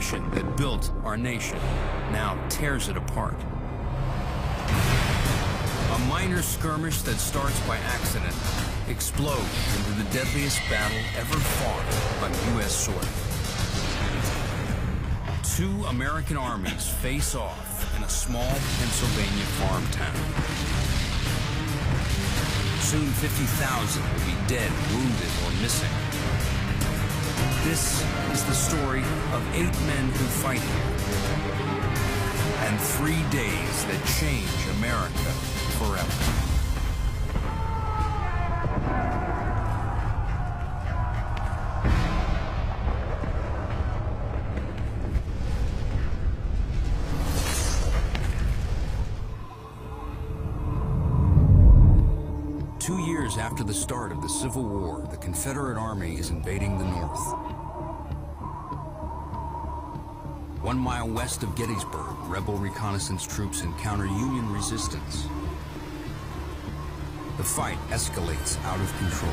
mission that built our nation now tears it apart. A minor skirmish that starts by accident explodes into the deadliest battle ever fought on U.S. soil. Two American armies face off in a small Pennsylvania farm town. Soon 50,000 will be dead, wounded, or missing. This is the story of 8 men who fight here, and 3 days that change America forever. After the start of the Civil War, the Confederate Army is invading the North. 1 mile west of Gettysburg, rebel reconnaissance troops encounter Union resistance. The fight escalates out of control.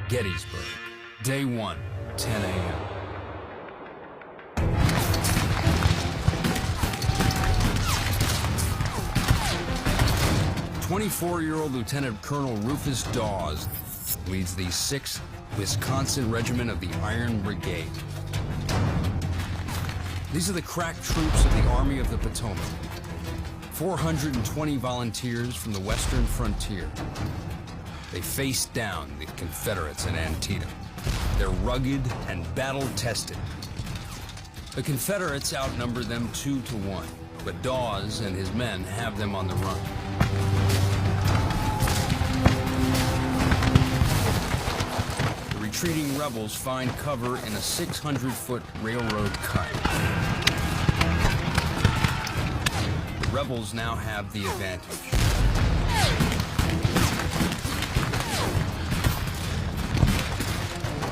Gettysburg. Day 1, 10 a.m. "24-year-old Lieutenant Colonel Rufus Dawes leads the 6th Wisconsin Regiment of the Iron Brigade. These are the crack troops of the Army of the Potomac. 420 volunteers from the western frontier. They faced down the Confederates in Antietam. They're rugged and battle-tested. The Confederates outnumber them 2 to 1, but Dawes and his men have them on the run. The retreating rebels find cover in a 600-foot railroad cut. The rebels now have the advantage.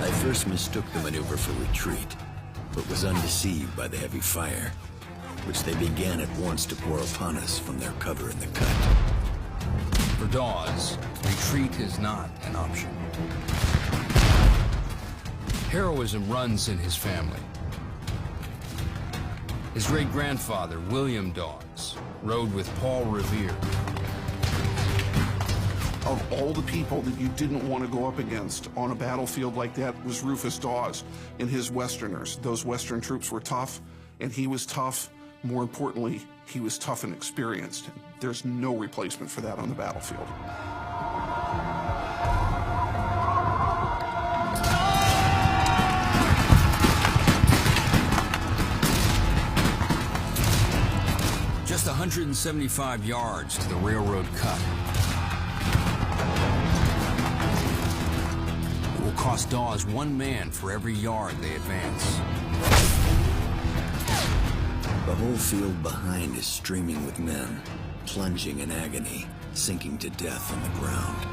I first mistook the maneuver for retreat, but was undeceived by the heavy fire, which they began at once to pour upon us from their cover in the cut. For Dawes, retreat is not an option. Heroism runs in his family. His great-grandfather, William Dawes, rode with Paul Revere. Of all the people that you didn't want to go up against on a battlefield like that was Rufus Dawes and his Westerners. Those Western troops were tough, and he was tough. More importantly, he was tough and experienced. There's no replacement for that on the battlefield. Just 175 yards to the railroad cut. It will cost Dawes 1 man for every yard they advance. The whole field behind is streaming with men, plunging in agony, sinking to death on the ground.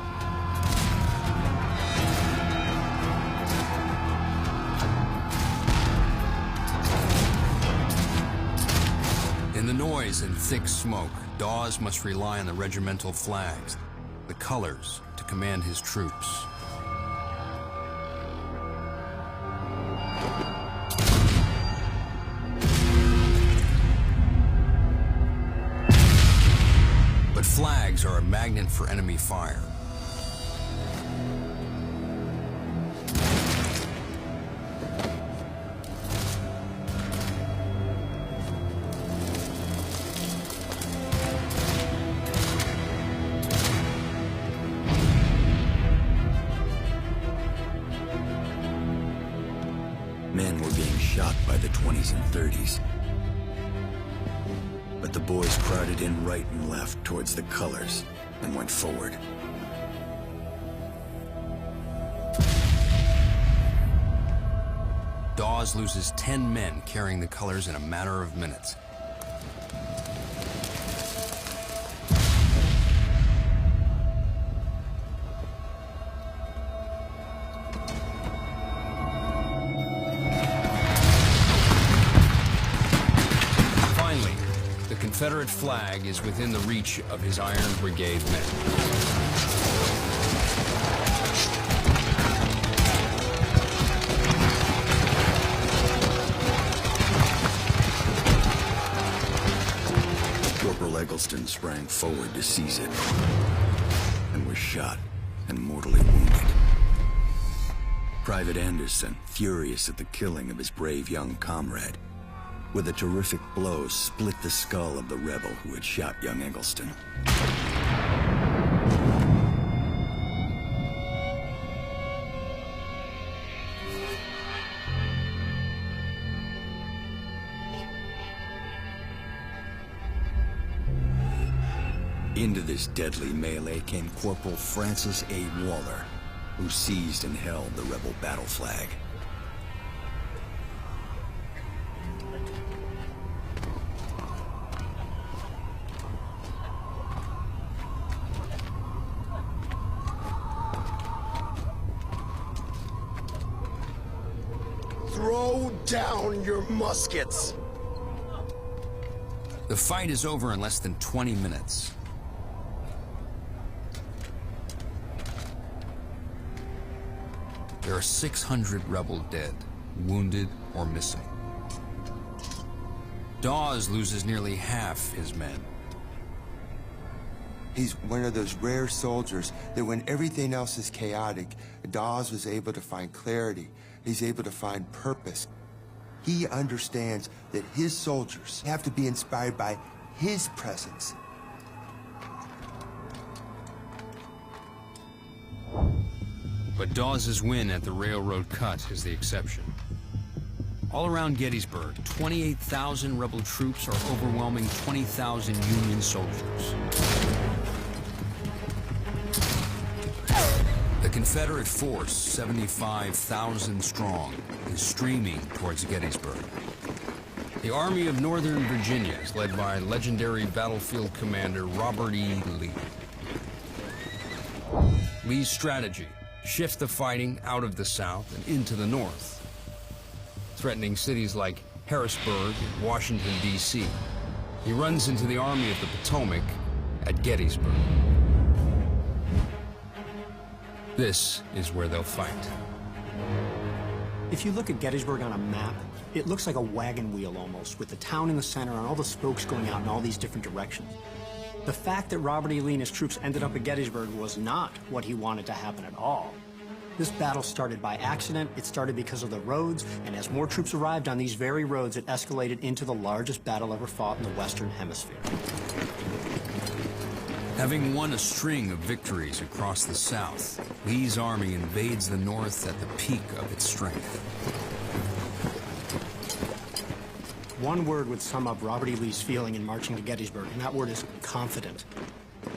In the noise and thick smoke, Dawes must rely on the regimental flags, the colors, to command his troops. But flags are a magnet for enemy fire. Men were being shot by the 20s and 30s. But the boys crowded in right and left towards the colors and went forward. Dawes loses 10 men carrying the colors in a matter of minutes. Confederate flag is within the reach of his Iron Brigade men. Corporal Eggleston sprang forward to seize it, and was shot and mortally wounded. Private Anderson, furious at the killing of his brave young comrade, with a terrific blow split the skull of the rebel who had shot young Eggleston. Into this deadly melee came Corporal Francis A. Waller, who seized and held the rebel battle flag. Throw down your muskets! The fight is over in less than 20 minutes. There are 600 rebel dead, wounded, or missing. Dawes loses nearly half his men. He's one of those rare soldiers that when everything else is chaotic, Dawes was able to find clarity. He's able to find purpose. He understands that his soldiers have to be inspired by his presence. But Dawes' win at the railroad cut is the exception. All around Gettysburg, 28,000 rebel troops are overwhelming 20,000 Union soldiers. The Confederate force, 75,000 strong, is streaming towards Gettysburg. The Army of Northern Virginia is led by legendary battlefield commander Robert E. Lee. Lee's strategy: shift the fighting out of the south and into the north, threatening cities like Harrisburg and Washington, D.C. He runs into the Army of the Potomac at Gettysburg. This is where they'll fight. If you look at Gettysburg on a map, it looks like a wagon wheel almost, with the town in the center and all the spokes going out in all these different directions. The fact that Robert E. Lee and his troops ended up at Gettysburg was not what he wanted to happen at all. This battle started by accident, it started because of the roads, and as more troops arrived on these very roads, it escalated into the largest battle ever fought in the Western Hemisphere. Having won a string of victories across the South, Lee's army invades the North at the peak of its strength. One word would sum up Robert E. Lee's feeling in marching to Gettysburg, and that word is confident.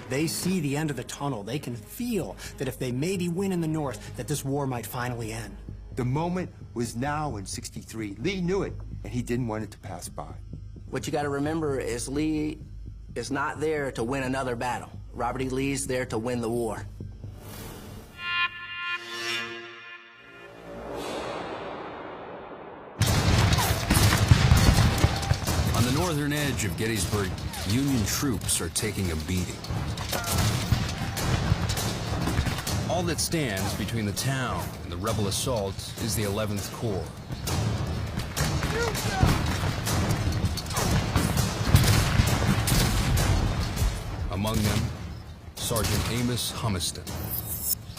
They see the end of the tunnel. They can feel that if they maybe win in the North, that this war might finally end. The moment was now in '63. Lee knew it, and he didn't want it to pass by. What you got to remember is Lee is not there to win another battle. Robert E. Lee's there to win the war. On the northern edge of Gettysburg, Union troops are taking a beating. All that stands between the town and the rebel assault is the 11th Corps. Among them, Sergeant Amos Humiston,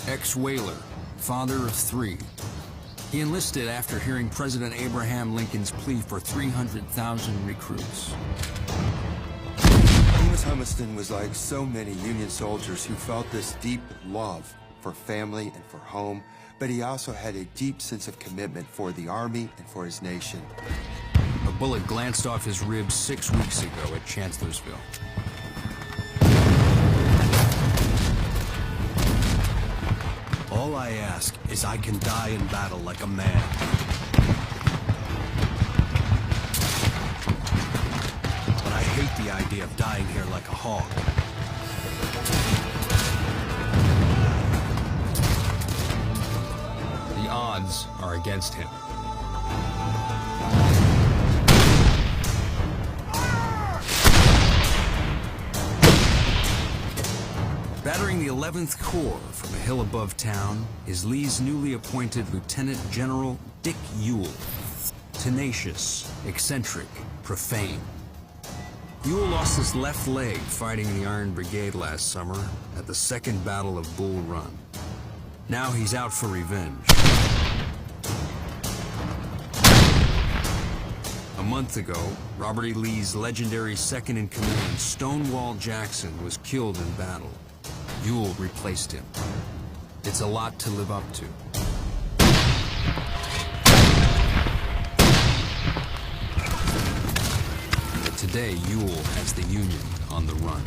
ex-whaler, father of 3. He enlisted after hearing President Abraham Lincoln's plea for 300,000 recruits. Amos Humiston was like so many Union soldiers who felt this deep love for family and for home, but he also had a deep sense of commitment for the Army and for his nation. A bullet glanced off his ribs 6 weeks ago at Chancellorsville. All I ask is I can die in battle like a man. But I hate the idea of dying here like a hog. The odds are against him. Battering the 11th Corps from a hill above town is Lee's newly appointed Lieutenant General Dick Ewell. Tenacious, eccentric, profane. Ewell lost his left leg fighting in the Iron Brigade last summer at the Second Battle of Bull Run. Now he's out for revenge. A month ago, Robert E. Lee's legendary second-in-command, Stonewall Jackson, was killed in battle. Ewell replaced him. It's a lot to live up to. But today, Ewell has the Union on the run.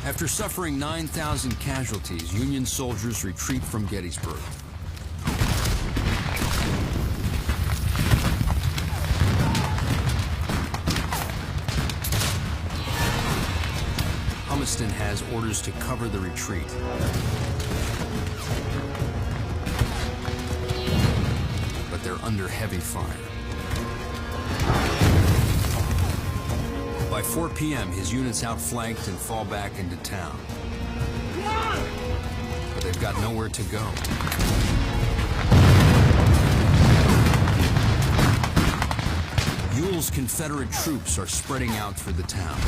After suffering 9,000 casualties, Union soldiers retreat from Gettysburg. Humiston has orders to cover the retreat. But they're under heavy fire. By 4 p.m., his units outflanked and fall back into town. But they've got nowhere to go. Ewell's Confederate troops are spreading out through the town.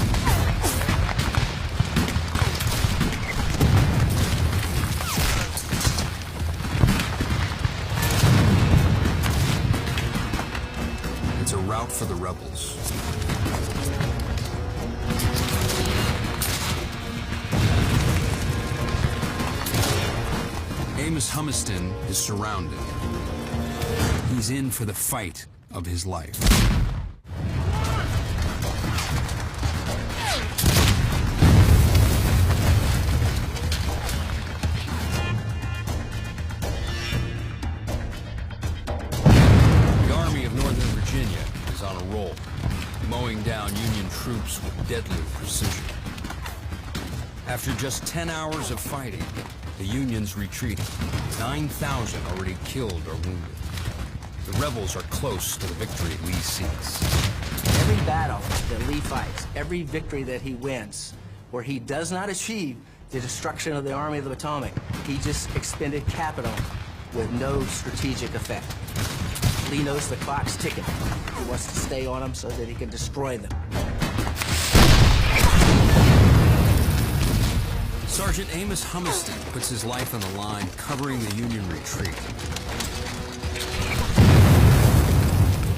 It's a rout for the rebels. Amos Humiston is surrounded. He's in for the fight of his life. The Army of Northern Virginia is on a roll, mowing down Union troops with deadly precision. After just 10 hours of fighting, the Union's retreating. 9,000 already killed or wounded. The rebels are close to the victory Lee seeks. Every battle that Lee fights, every victory that he wins, where he does not achieve the destruction of the Army of the Potomac, he just expended capital with no strategic effect. Lee knows the clock's ticking. He wants to stay on them so that he can destroy them. Sergeant Amos Humiston puts his life on the line covering the Union retreat.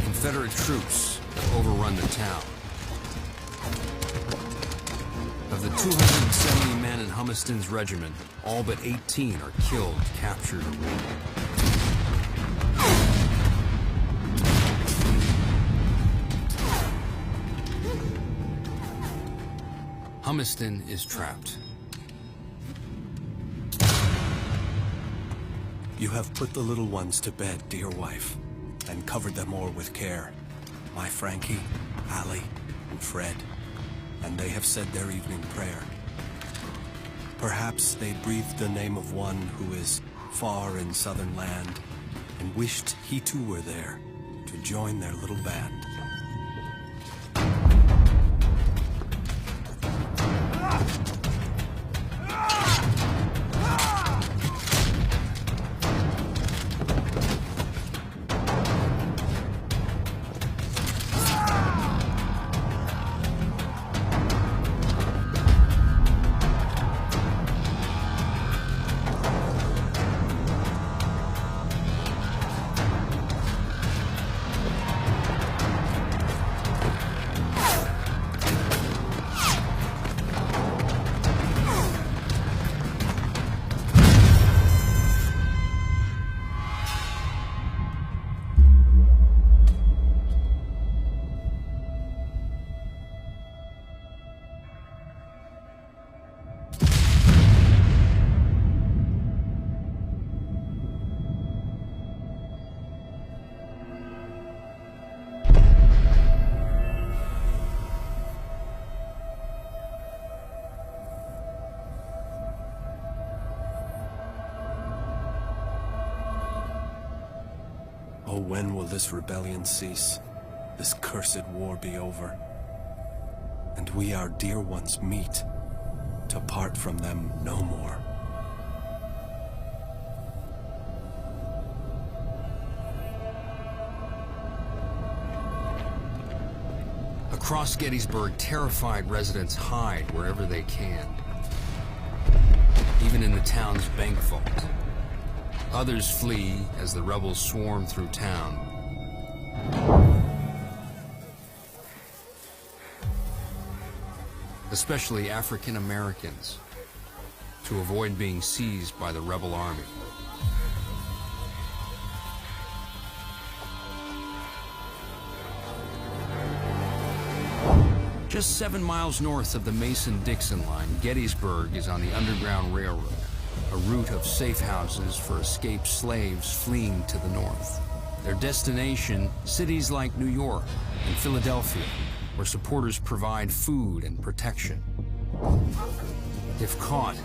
Confederate troops have overrun the town. Of the 270 men in Humiston's regiment, all but 18 are killed, captured, or wounded. Humiston is trapped. You have put the little ones to bed, dear wife, and covered them o'er with care. My Frankie, Allie, and Fred, and they have said their evening prayer. Perhaps they breathed the name of one who is far in southern land, and wished he too were there to join their little band. Oh, when will this rebellion cease? This cursed war be over? and we our dear ones meet, to part from them no more. Across Gettysburg, terrified residents hide wherever they can, even in the town's bank vault. Others flee as the rebels swarm through town. Especially African Americans, to avoid being seized by the rebel army. Just 7 miles north of the Mason-Dixon line, Gettysburg is on the Underground Railroad, a route of safe houses for escaped slaves fleeing to the north. Their destination, cities like New York and Philadelphia, where supporters provide food and protection. If caught,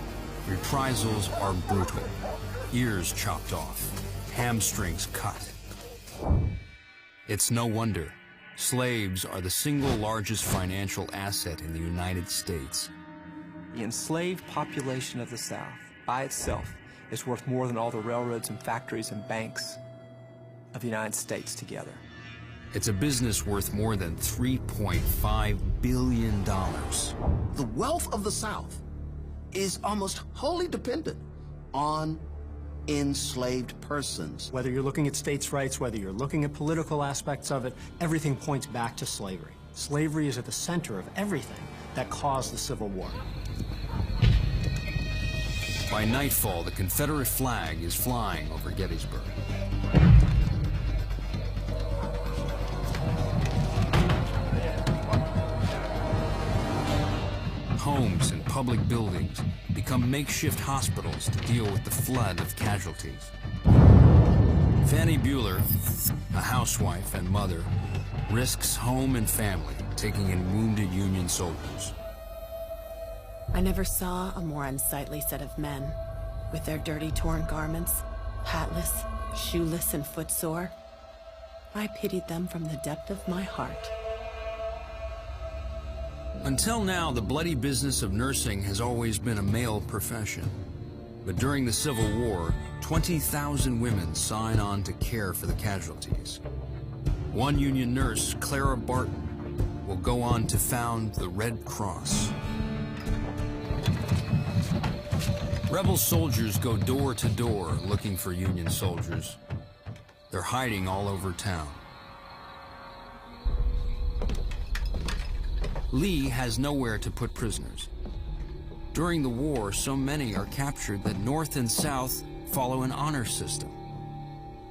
reprisals are brutal. Ears chopped off, hamstrings cut. It's no wonder slaves are the single largest financial asset in the United States. The enslaved population of the South, by itself, is worth more than all the railroads and factories and banks of the United States together. It's a business worth more than $3.5 billion. The wealth of the South is almost wholly dependent on enslaved persons. Whether you're looking at states' rights, whether you're looking at political aspects of it, everything points back to slavery. Slavery is at the center of everything that caused the Civil War. By nightfall, the Confederate flag is flying over Gettysburg. Homes and public buildings become makeshift hospitals to deal with the flood of casualties. Fannie Bueller, a housewife and mother, risks home and family, taking in wounded Union soldiers. I never saw a more unsightly set of men, with their dirty, torn garments, hatless, shoeless, and footsore. I pitied them from the depth of my heart. Until now, the bloody business of nursing has always been a male profession. But during the Civil War, 20,000 women sign on to care for the casualties. One Union nurse, Clara Barton, will go on to found the Red Cross. Rebel soldiers go door to door looking for Union soldiers. They're hiding all over town. Lee has nowhere to put prisoners. During the war, so many are captured that North and South follow an honor system.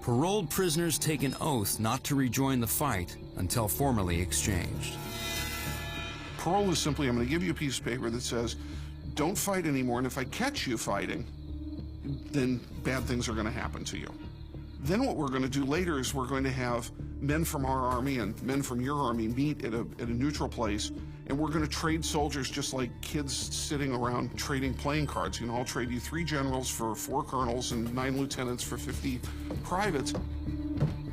Paroled prisoners take an oath not to rejoin the fight until formally exchanged. Parole is simply, I'm going to give you a piece of paper that says, don't fight anymore, and if I catch you fighting, then bad things are going to happen to you. Then what we're going to do later is we're going to have men from our army and men from your army meet at a neutral place, and we're going to trade soldiers just like kids sitting around trading playing cards. You know, I'll trade you 3 generals for 4 colonels and 9 lieutenants for 50 privates.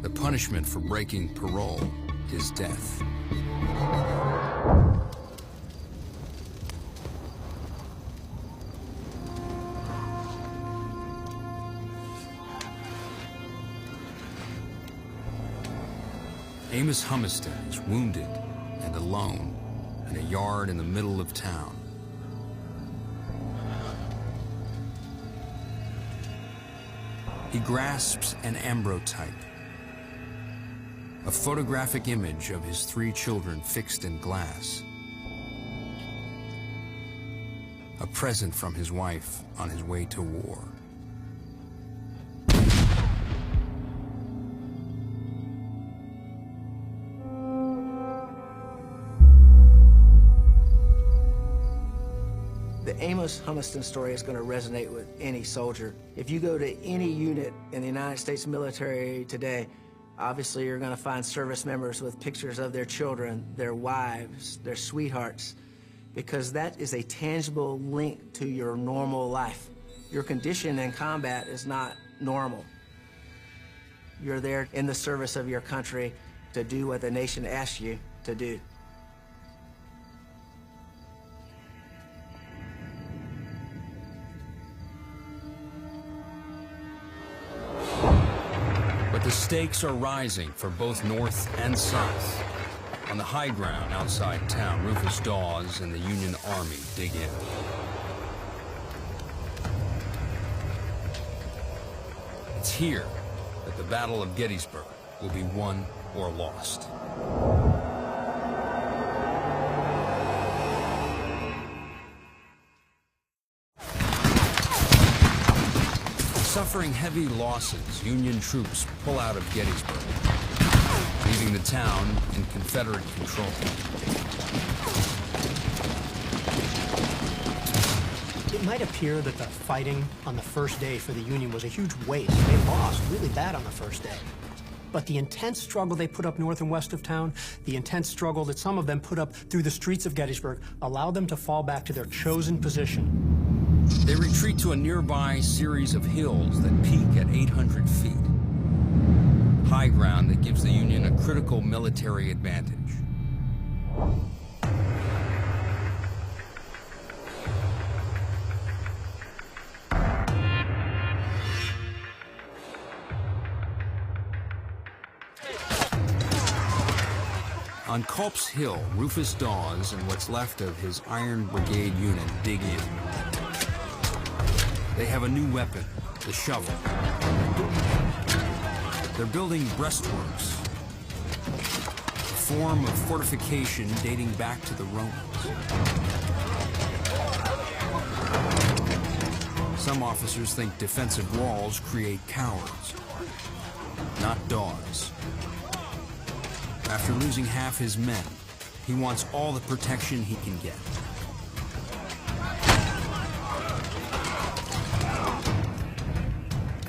The punishment for breaking parole is death. Amos Humiston is wounded and alone in a yard in the middle of town. He grasps an ambrotype, a photographic image of his 3 children fixed in glass, a present from his wife on his way to war. The Amos Humiston story is going to resonate with any soldier. If you go to any unit in the United States military today, obviously you're going to find service members with pictures of their children, their wives, their sweethearts, because that is a tangible link to your normal life. Your condition in combat is not normal. You're there in the service of your country to do what the nation asks you to do. The stakes are rising for both North and South. On the high ground outside town, Rufus Dawes and the Union Army dig in. It's here that the Battle of Gettysburg will be won or lost. Suffering heavy losses, Union troops pull out of Gettysburg, leaving the town in Confederate control. It might appear that the fighting on the first day for the Union was a huge waste. They lost really bad on the first day. But the intense struggle they put up north and west of town, the intense struggle that some of them put up through the streets of Gettysburg, allowed them to fall back to their chosen position. They retreat to a nearby series of hills that peak at 800 feet. High ground that gives the Union a critical military advantage. On Culp's Hill, Rufus Dawes and what's left of his Iron Brigade unit dig in. They have a new weapon, the shovel. They're building breastworks, a form of fortification dating back to the Romans. Some officers think defensive walls create cowards, not Dawes. After losing half his men, he wants all the protection he can get.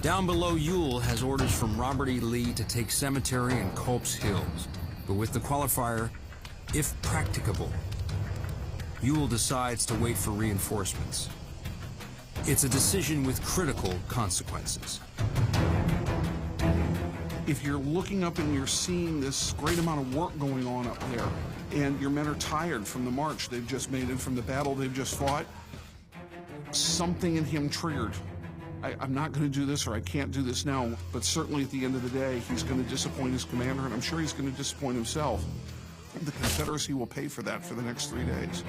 Down below, Ewell has orders from Robert E. Lee to take Cemetery and Culp's Hills, but with the qualifier, if practicable. Ewell decides to wait for reinforcements. It's a decision with critical consequences. If you're looking up and you're seeing this great amount of work going on up there, and your men are tired from the march they've just made and from the battle they've just fought, something in him triggered. I'm not going to do this, or I can't do this now, but certainly at the end of the day, he's going to disappoint his commander, and I'm sure he's going to disappoint himself. The Confederacy will pay for that for the next 3 days.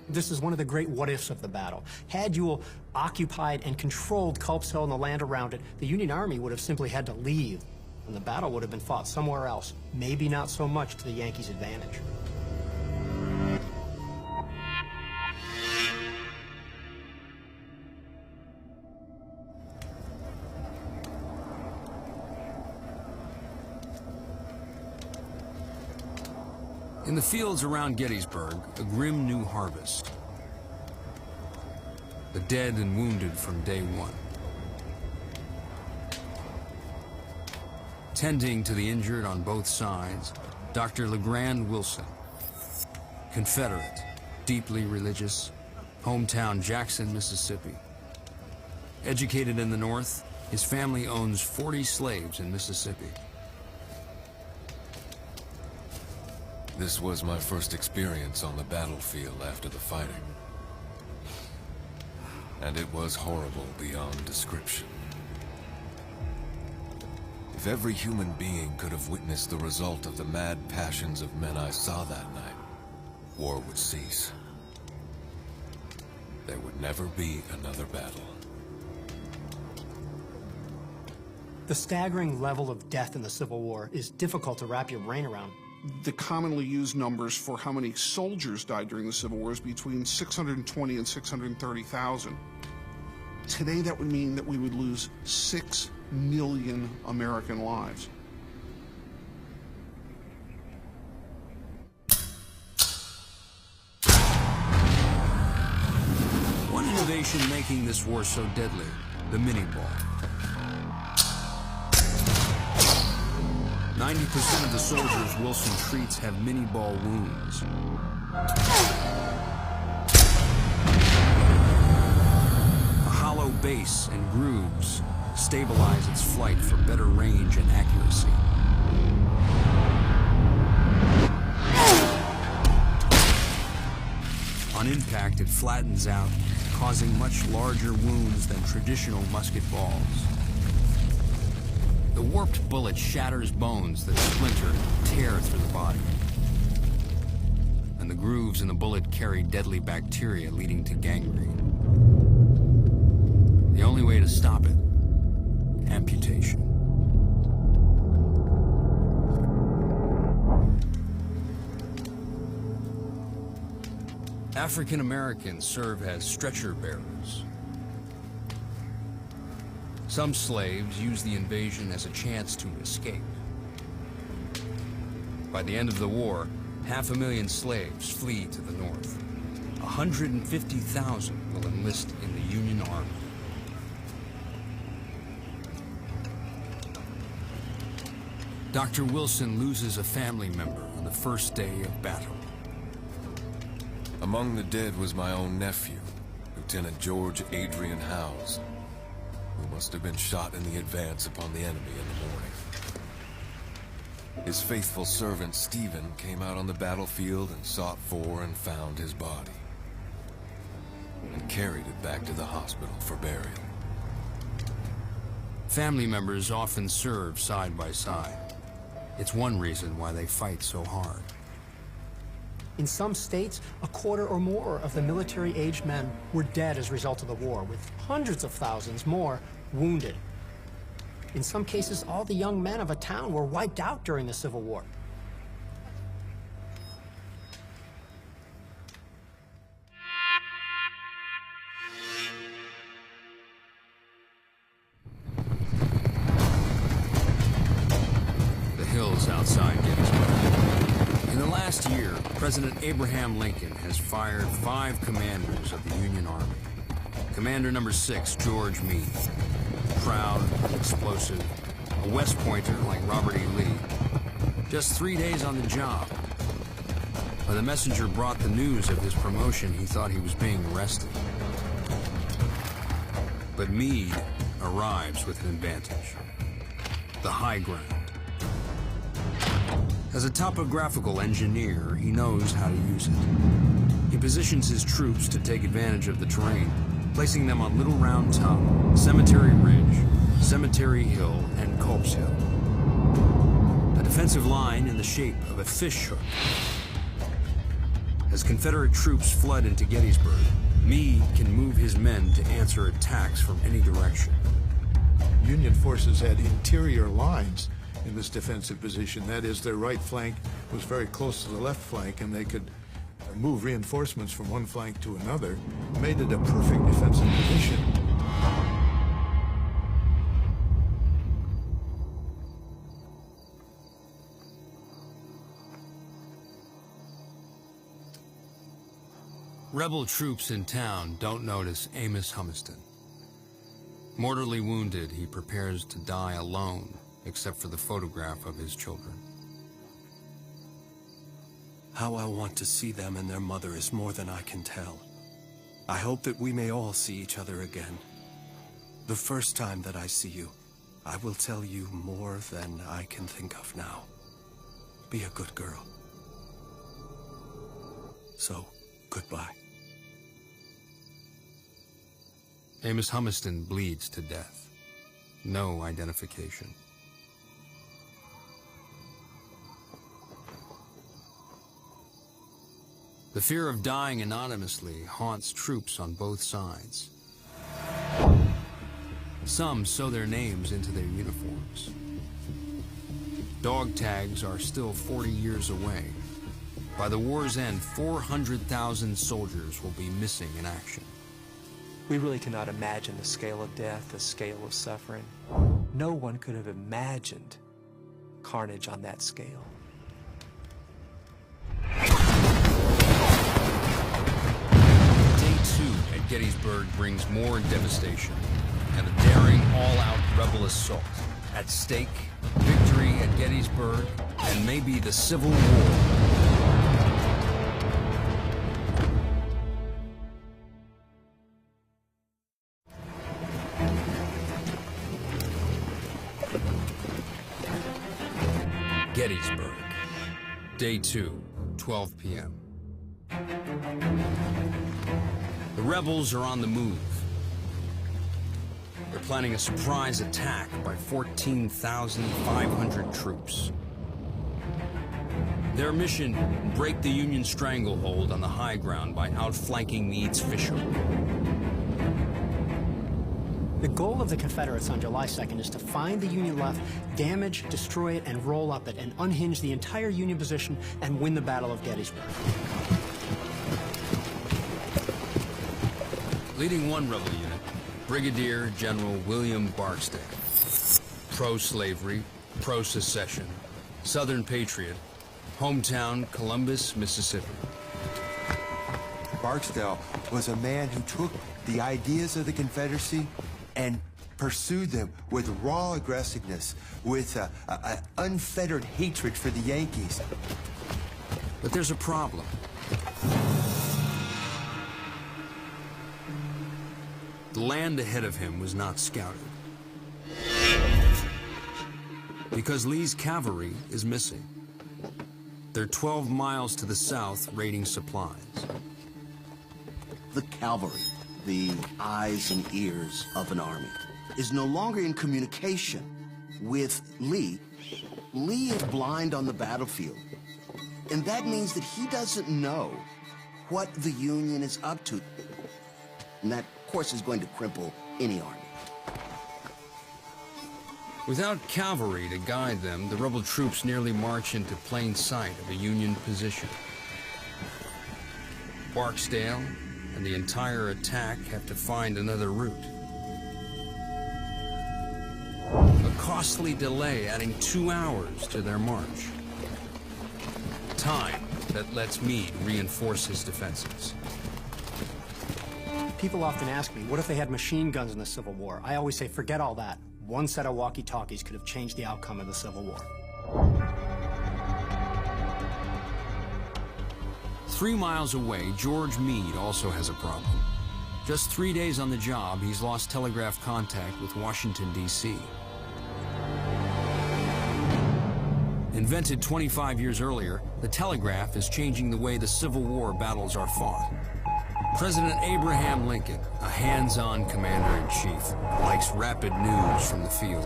This is one of the great what-ifs of the battle. Had Ewell occupied and controlled Culp's Hill and the land around it, the Union Army would have simply had to leave, and the battle would have been fought somewhere else, maybe not so much to the Yankees' advantage. In the fields around Gettysburg, a grim new harvest. The dead and wounded from day one. Tending to the injured on both sides, Dr. LeGrand Wilson, Confederate, deeply religious, hometown Jackson, Mississippi. Educated in the North, his family owns 40 slaves in Mississippi. This was my first experience on the battlefield after the fighting. And it was horrible beyond description. If every human being could have witnessed the result of the mad passions of men I saw that night, war would cease. There would never be another battle. The staggering level of death in the Civil War is difficult to wrap your brain around. The commonly used numbers for how many soldiers died during the Civil War is between 620 and 630,000. Today, that would mean that we would lose 6 million American lives. One innovation making this war so deadly, the mini-ball. 90% of the soldiers Wilson treats have mini-ball wounds. A hollow base and grooves stabilize its flight for better range and accuracy. On impact, it flattens out, causing much larger wounds than traditional musket balls. The warped bullet shatters bones that splinter and tear through the body. And the grooves in the bullet carry deadly bacteria leading to gangrene. The only way to stop it, amputation. African Americans serve as stretcher bearers. Some slaves use the invasion as a chance to escape. By the end of the war, 500,000 slaves flee to the north. 150,000 will enlist in the Union Army. Dr. Wilson loses a family member on the first day of battle. Among the dead was my own nephew, Lieutenant George Adrian Howes, who must have been shot in the advance upon the enemy in the morning. His faithful servant, Stephen, came out on the battlefield and sought for and found his body, and carried it back to the hospital for burial. Family members often serve side by side. It's one reason why they fight so hard. In some states, a quarter or more of the military-aged men were dead as a result of the war, with hundreds of thousands more wounded. In some cases, all the young men of a town were wiped out during the Civil War. The hills outside Gettysburg. In the last year, President Abraham Lincoln has fired 5 commanders of the Union Army. Commander number 6, George Meade. Proud, explosive, a West Pointer like Robert E. Lee. Just 3 days on the job. When the messenger brought the news of his promotion, he thought he was being arrested. But Meade arrives with an advantage. The high ground. As a topographical engineer, he knows how to use it. He positions his troops to take advantage of the terrain, placing them on Little Round Top, Cemetery Ridge, Cemetery Hill, and Culp's Hill. A defensive line in the shape of a fish hook. As Confederate troops flood into Gettysburg, Meade can move his men to answer attacks from any direction. Union forces had interior lines in this defensive position. That is, their right flank was very close to the left flank, and they could move reinforcements from one flank to another, made it a perfect defensive position. Rebel troops in town don't notice Amos Humiston. Mortally wounded, he prepares to die alone, except for the photograph of his children. How I want to see them and their mother is more than I can tell. I hope that we may all see each other again. The first time that I see you, I will tell you more than I can think of now. Be a good girl. So, goodbye. Amos Humiston bleeds to death. No identification. The fear of dying anonymously haunts troops on both sides. Some sew their names into their uniforms. Dog tags are still 40 years away. By the war's end, 400,000 soldiers will be missing in action. We really cannot imagine the scale of death, the scale of suffering. No one could have imagined carnage on that scale. Day 2 at Gettysburg brings more devastation and a daring all-out rebel assault. At stake, victory at Gettysburg, and maybe the Civil War. Gettysburg. Day 2, 12 p.m. The rebels are on the move. They're planning a surprise attack by 14,500 troops. Their mission, break the Union stranglehold on the high ground by outflanking Meade's fishhook. The goal of the Confederates on July 2nd is to find the Union left, damage, destroy it, and roll up it, and unhinge the entire Union position and win the Battle of Gettysburg. Leading one rebel unit, Brigadier General William Barksdale. Pro-slavery, pro-secession, Southern patriot, hometown Columbus, Mississippi. Barksdale was a man who took the ideas of the Confederacy and pursued them with raw aggressiveness, with an unfettered hatred for the Yankees. But there's a problem. The land ahead of him was not scouted. Because Lee's cavalry is missing. They're 12 miles to the south raiding supplies. The cavalry, the eyes and ears of an army, is no longer in communication with Lee. Lee is blind on the battlefield. And that means that he doesn't know what the Union is up to. And that, of course, is going to cripple any army. Without cavalry to guide them, the rebel troops nearly march into plain sight of a Union position. Barksdale and the entire attack have to find another route. A costly delay adding 2 hours to their march. Time that lets Meade reinforce his defenses. People often ask me, what if they had machine guns in the Civil War? I always say, forget all that. One set of walkie-talkies could have changed the outcome of the Civil War. 3 miles away, George Meade also has a problem. Just 3 days on the job, he's lost telegraph contact with Washington, D.C. Invented 25 years earlier, the telegraph is changing the way the Civil War battles are fought. President Abraham Lincoln, a hands-on commander-in-chief, likes rapid news from the field.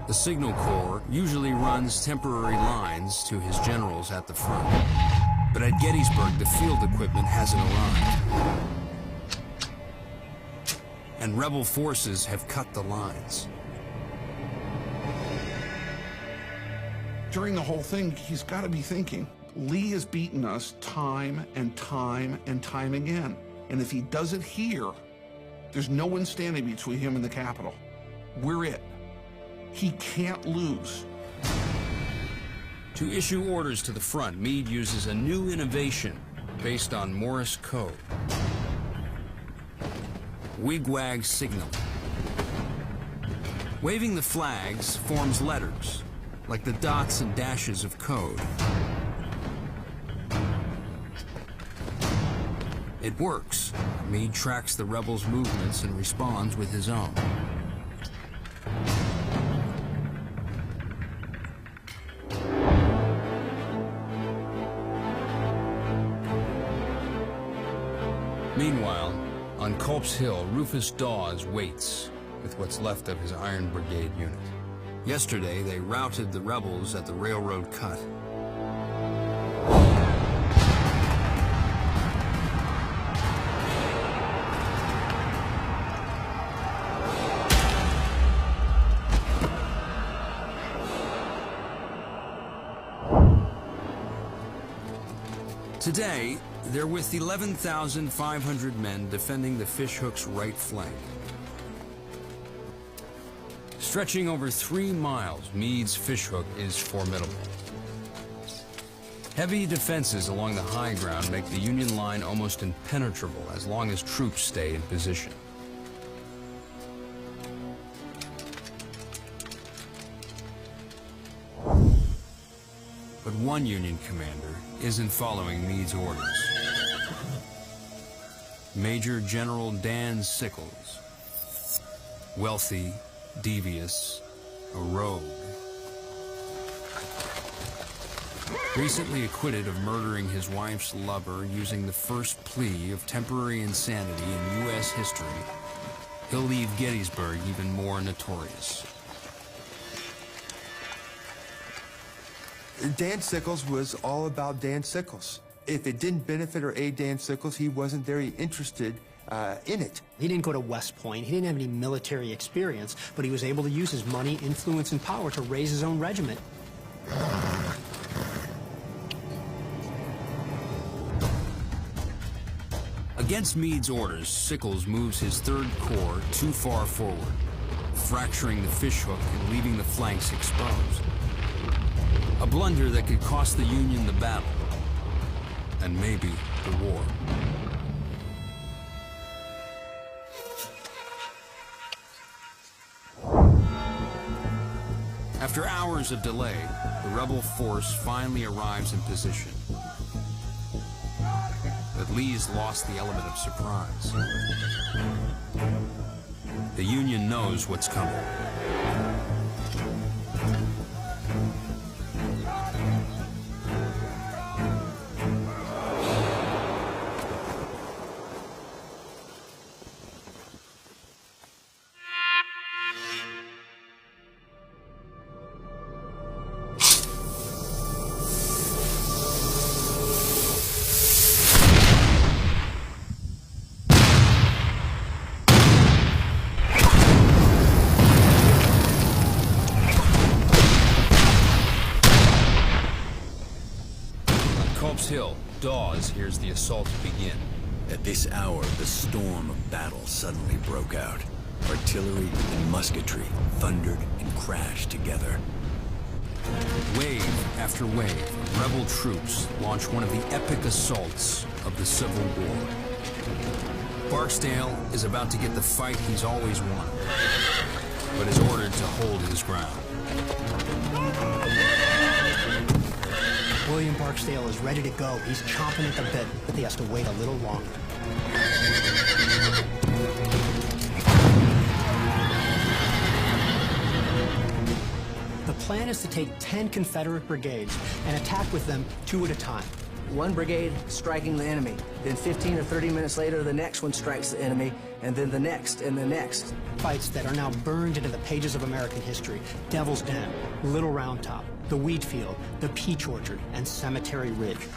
The Signal Corps usually runs temporary lines to his generals at the front. But at Gettysburg, the field equipment hasn't arrived. And rebel forces have cut the lines. During the whole thing, he's got to be thinking, Lee has beaten us time and time and time again. And if he does it here, there's no one standing between him and the Capitol. We're it. He can't lose. To issue orders to the front, Meade uses a new innovation based on Morse code. Wigwag signaling. Waving the flags forms letters, like the dots and dashes of code. It works. Meade tracks the rebels' movements and responds with his own. Meanwhile, on Culp's Hill, Rufus Dawes waits with what's left of his Iron Brigade unit. Yesterday, they routed the rebels at the railroad cut. Today, they're with 11,500 men defending the fishhook's right flank. Stretching over 3 miles, Meade's fishhook is formidable. Heavy defenses along the high ground make the Union line almost impenetrable as long as troops stay in position. But one Union commander isn't following Meade's orders. Major General Dan Sickles. Wealthy, devious, a rogue. Recently acquitted of murdering his wife's lover using the first plea of temporary insanity in U.S. history, he'll leave Gettysburg even more notorious. Dan Sickles was all about Dan Sickles. If it didn't benefit or aid Dan Sickles, he wasn't very interested in it. He didn't go to West Point. He didn't have any military experience, but he was able to use his money, influence, and power to raise his own regiment. Against Meade's orders, Sickles moves his 3rd Corps too far forward, fracturing the fishhook and leaving the flanks exposed. A blunder that could cost the Union the battle, and maybe the war. After hours of delay, the rebel force finally arrives in position. But Lee's lost the element of surprise. The Union knows what's coming. Hill, Dawes hears the assault begin. At this hour, the storm of battle suddenly broke out. Artillery and musketry thundered and crashed together. Wave after wave, rebel troops launch one of the epic assaults of the Civil War. Barksdale is about to get the fight he's always wanted, but is ordered to hold his ground. William Barksdale is ready to go. He's chomping at the bit, but he has to wait a little longer. The plan is to take 10 Confederate brigades and attack with them 2 at a time. One brigade striking the enemy, then 15 or 30 minutes later, the next one strikes the enemy, and then the next and the next. Fights that are now burned into the pages of American history. Devil's Den, Little Round Top, the Wheat Field, the Peach Orchard, and Cemetery Ridge.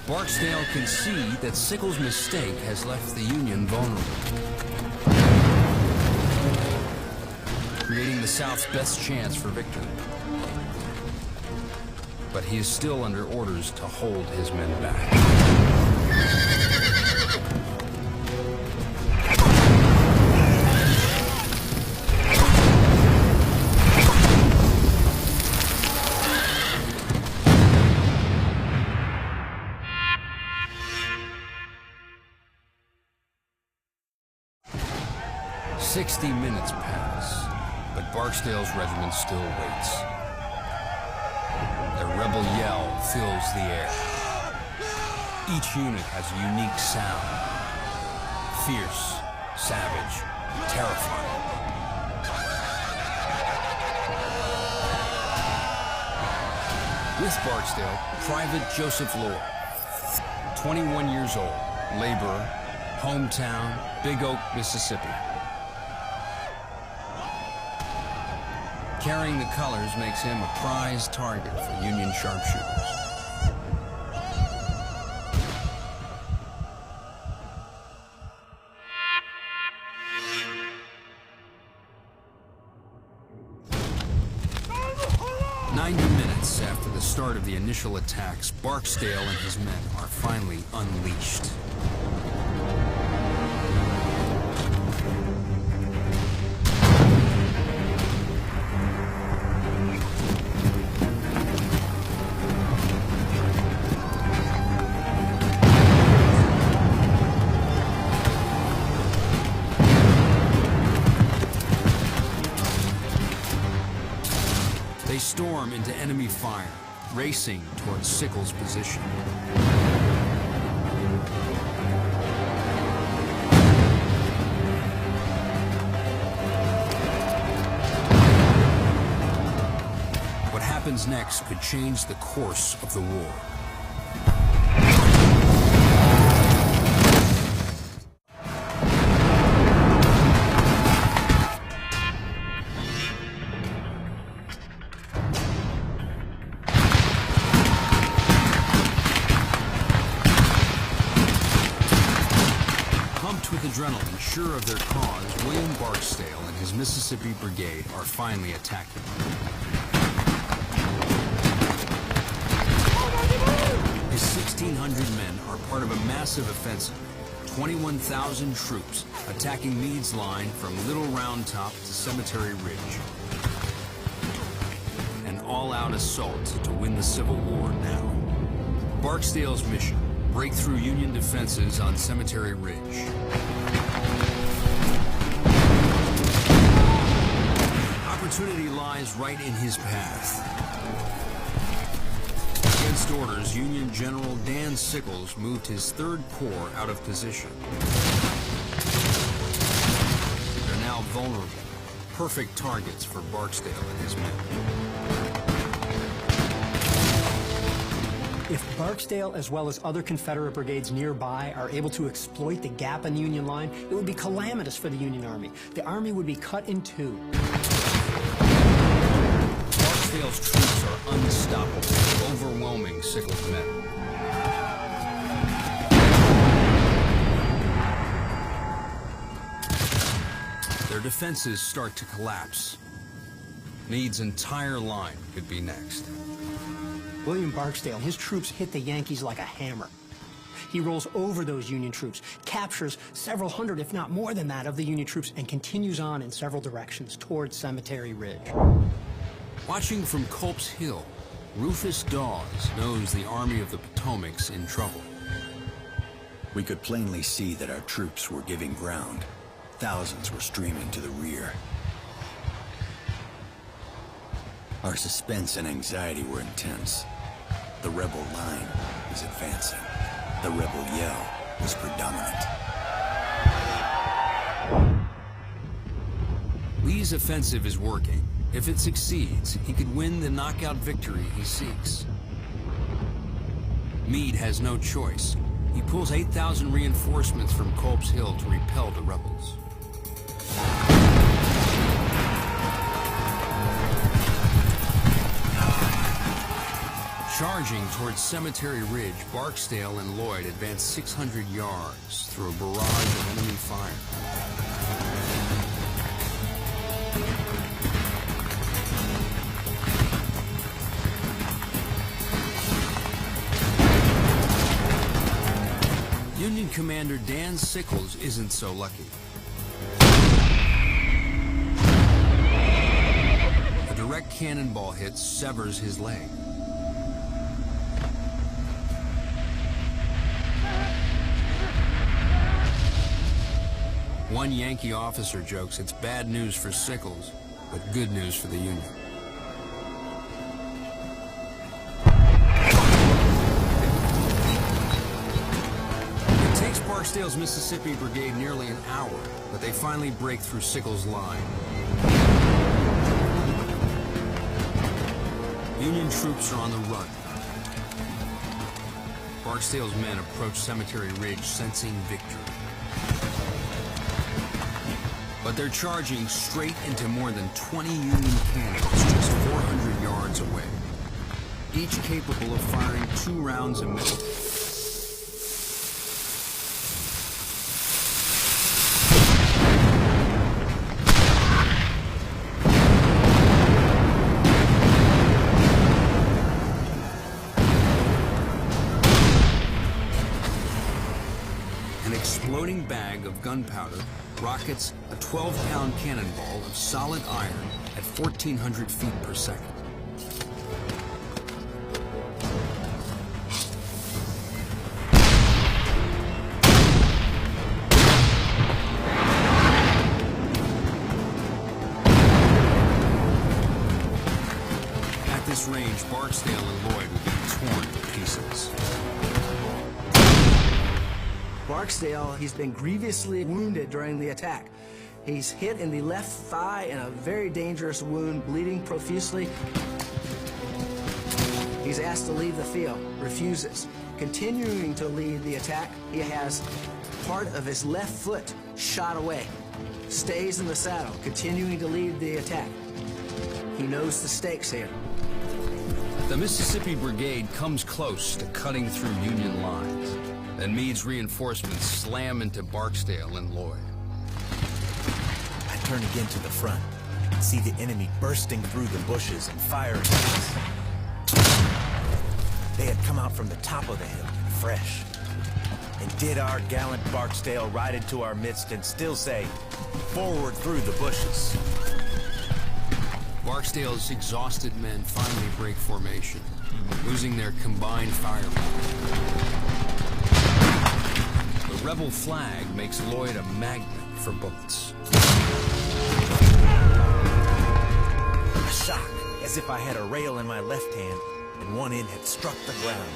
Barksdale can see that Sickles' mistake has left the Union vulnerable, creating the South's best chance for victory. But he is still under orders to hold his men back. "60 minutes pass, but Barksdale's regiment still waits. Their rebel yell fills the air. Each unit has a unique sound. Fierce, savage, terrifying. With Barksdale, Private Joseph Lord, 21 years old, laborer, hometown, Big Oak, Mississippi. Carrying the colors makes him a prized target for Union sharpshooters. After the start of the initial attacks, Barksdale and his men are finally unleashed. They storm into enemy fire, racing towards Sickles' position. What happens next could change the course of the war. adrenaline, sure of their cause, William Barksdale and his Mississippi Brigade are finally attacking. His 1,600 men are part of a massive offensive. 21,000 troops attacking Meade's line from Little Round Top to Cemetery Ridge. An all-out assault to win the Civil War now. Barksdale's mission: break through Union defenses on Cemetery Ridge. Opportunity lies right in his path. Against orders, Union General Dan Sickles moved his 3rd Corps out of position. They're now vulnerable, perfect targets for Barksdale and his men. If Barksdale, as well as other Confederate brigades nearby, are able to exploit the gap in the Union line, it would be calamitous for the Union Army. The Army would be cut in two. Barksdale's troops are unstoppable, overwhelming Sickles' men. Their defenses start to collapse. Meade's entire line could be next. William Barksdale and his troops hit the Yankees like a hammer. He rolls over those Union troops, captures several hundred, if not more than that, of the Union troops, and continues on in several directions towards Cemetery Ridge. Watching from Culp's Hill, Rufus Dawes knows the Army of the Potomac's in trouble. We could plainly see that our troops were giving ground. Thousands were streaming to the rear. Our suspense and anxiety were intense. The rebel line was advancing. The rebel yell was predominant. Lee's offensive is working. If it succeeds, he could win the knockout victory he seeks. Meade has no choice. He pulls 8,000 reinforcements from Culp's Hill to repel the rebels. Charging towards Cemetery Ridge, Barksdale and Lloyd advance 600 yards through a barrage of enemy fire. Union Commander Dan Sickles isn't so lucky. A direct cannonball hit severs his leg. One Yankee officer jokes it's bad news for Sickles, but good news for the Union. It takes Barksdale's Mississippi Brigade nearly an hour, but they finally break through Sickles' line. Union troops are on the run. Barksdale's men approach Cemetery Ridge, sensing victory. But they're charging straight into more than 20 Union cannons just 400 yards away, each capable of firing 2 rounds a minute. An exploding bag of gunpowder rockets a 12-pound cannonball of solid iron at 1,400 feet per second. At this range, Barksdale and Lloyd will be torn to pieces. Barksdale, he's been grievously wounded during the attack. He's hit in the left thigh in a very dangerous wound, bleeding profusely. He's asked to leave the field, refuses. Continuing to lead the attack, he has part of his left foot shot away. Stays in the saddle, continuing to lead the attack. He knows the stakes here. The Mississippi Brigade comes close to cutting through Union lines. Then Meade's reinforcements slam into Barksdale and Lloyd. I turn again to the front, see the enemy bursting through the bushes and firing at us. They had come out from the top of the hill, fresh. And did our gallant Barksdale ride into our midst and still say, "Forward through the bushes." Barksdale's exhausted men finally break formation, losing their combined firepower. The rebel flag makes Lloyd a magnet for bullets. A shock, as if I had a rail in my left hand and one end had struck the ground.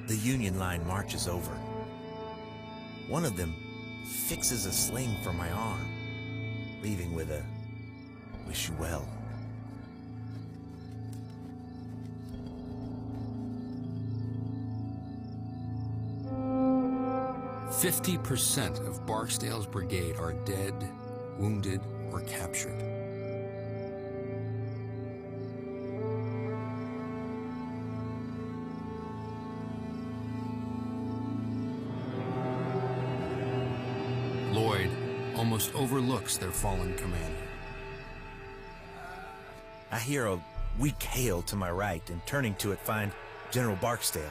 The Union line marches over. One of them fixes a sling for my arm, leaving with a "Wish you well." 50% of Barksdale's brigade are dead, wounded, or captured. Lloyd almost overlooks their fallen commander. I hear a weak hail to my right, and turning to it find General Barksdale.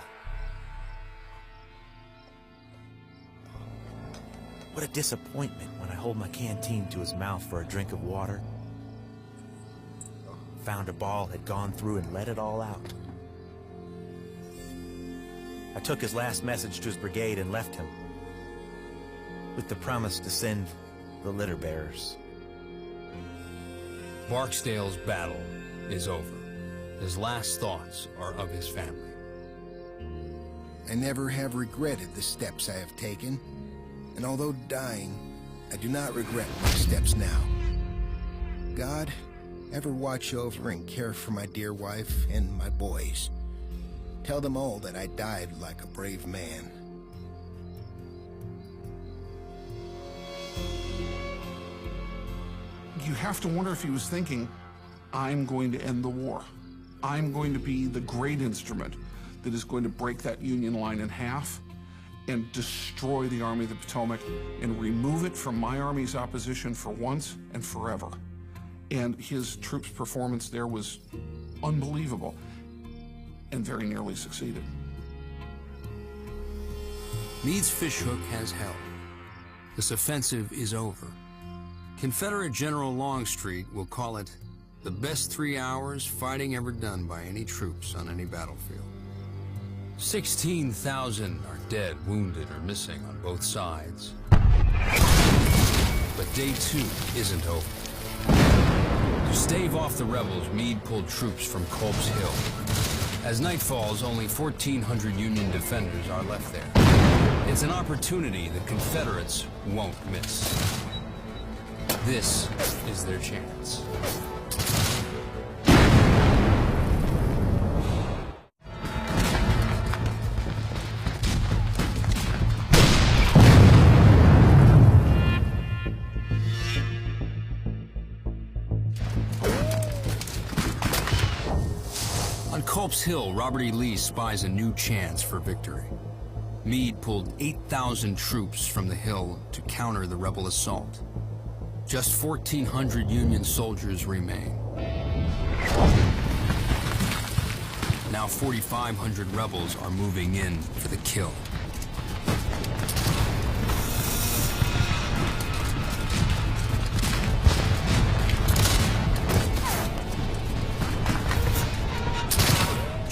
What a disappointment when I hold my canteen to his mouth for a drink of water. Found a ball had gone through and let it all out. I took his last message to his brigade and left him, with the promise to send the litter bearers. Barksdale's battle is over. His last thoughts are of his family. I never have regretted the steps I have taken, and although dying, I do not regret my steps now. God, ever watch over and care for my dear wife and my boys. Tell them all that I died like a brave man. You have to wonder if he was thinking, I'm going to end the war. I'm going to be the great instrument that is going to break that Union line in half and destroy the Army of the Potomac and remove it from my army's opposition for once and forever. And his troops' performance there was unbelievable and very nearly succeeded. Meade's fishhook has held. This offensive is over. Confederate General Longstreet will call it the best 3 hours fighting ever done by any troops on any battlefield. 16,000 are dead, wounded, or missing on both sides. But day 2 isn't over. To stave off the rebels, Meade pulled troops from Culp's Hill. As night falls, only 1,400 Union defenders are left there. It's an opportunity the Confederates won't miss. This is their chance. On Culp's Hill, Robert E. Lee spies a new chance for victory. Meade pulled 8,000 troops from the hill to counter the rebel assault. Just 1,400 Union soldiers remain. Now 4,500 rebels are moving in for the kill.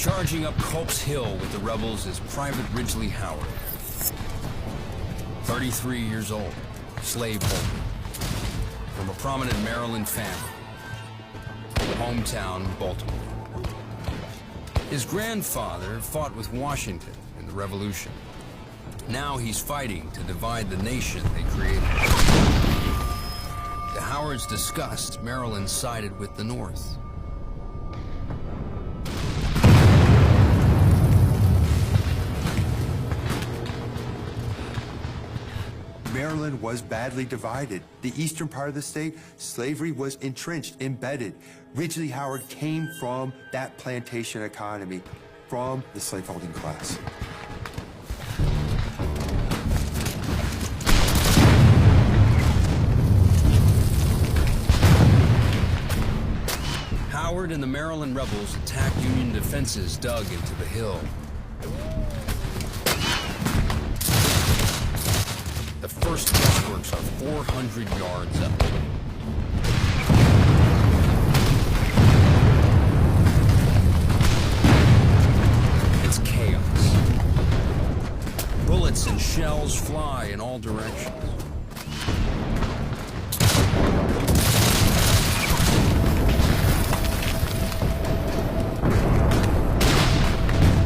Charging up Culp's Hill with the rebels is Private Ridgely Howard. 33 years old, slaveholder, from a prominent Maryland family, hometown Baltimore. His grandfather fought with Washington in the Revolution. Now he's fighting to divide the nation they created. To Howard's disgust, Maryland sided with the North. Maryland was badly divided. The eastern part of the state, slavery was entrenched, embedded. Ridgely Howard came from that plantation economy, from the slaveholding class. Howard and the Maryland rebels attacked Union defenses dug into the hill. The first breastworks are 400 yards up. It's chaos. Bullets and shells fly in all directions.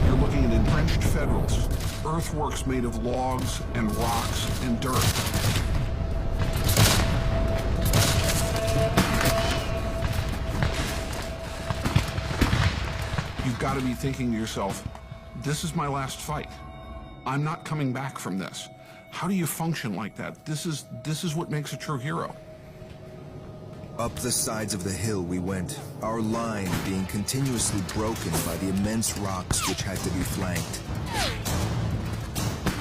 You're looking at entrenched Federals. Earthworks made of logs and rocks and dirt. You've got to be thinking to yourself, this is my last fight. I'm not coming back from this. How do you function like that? This is what makes a true hero. Up the sides of the hill we went, our line being continuously broken by the immense rocks which had to be flanked.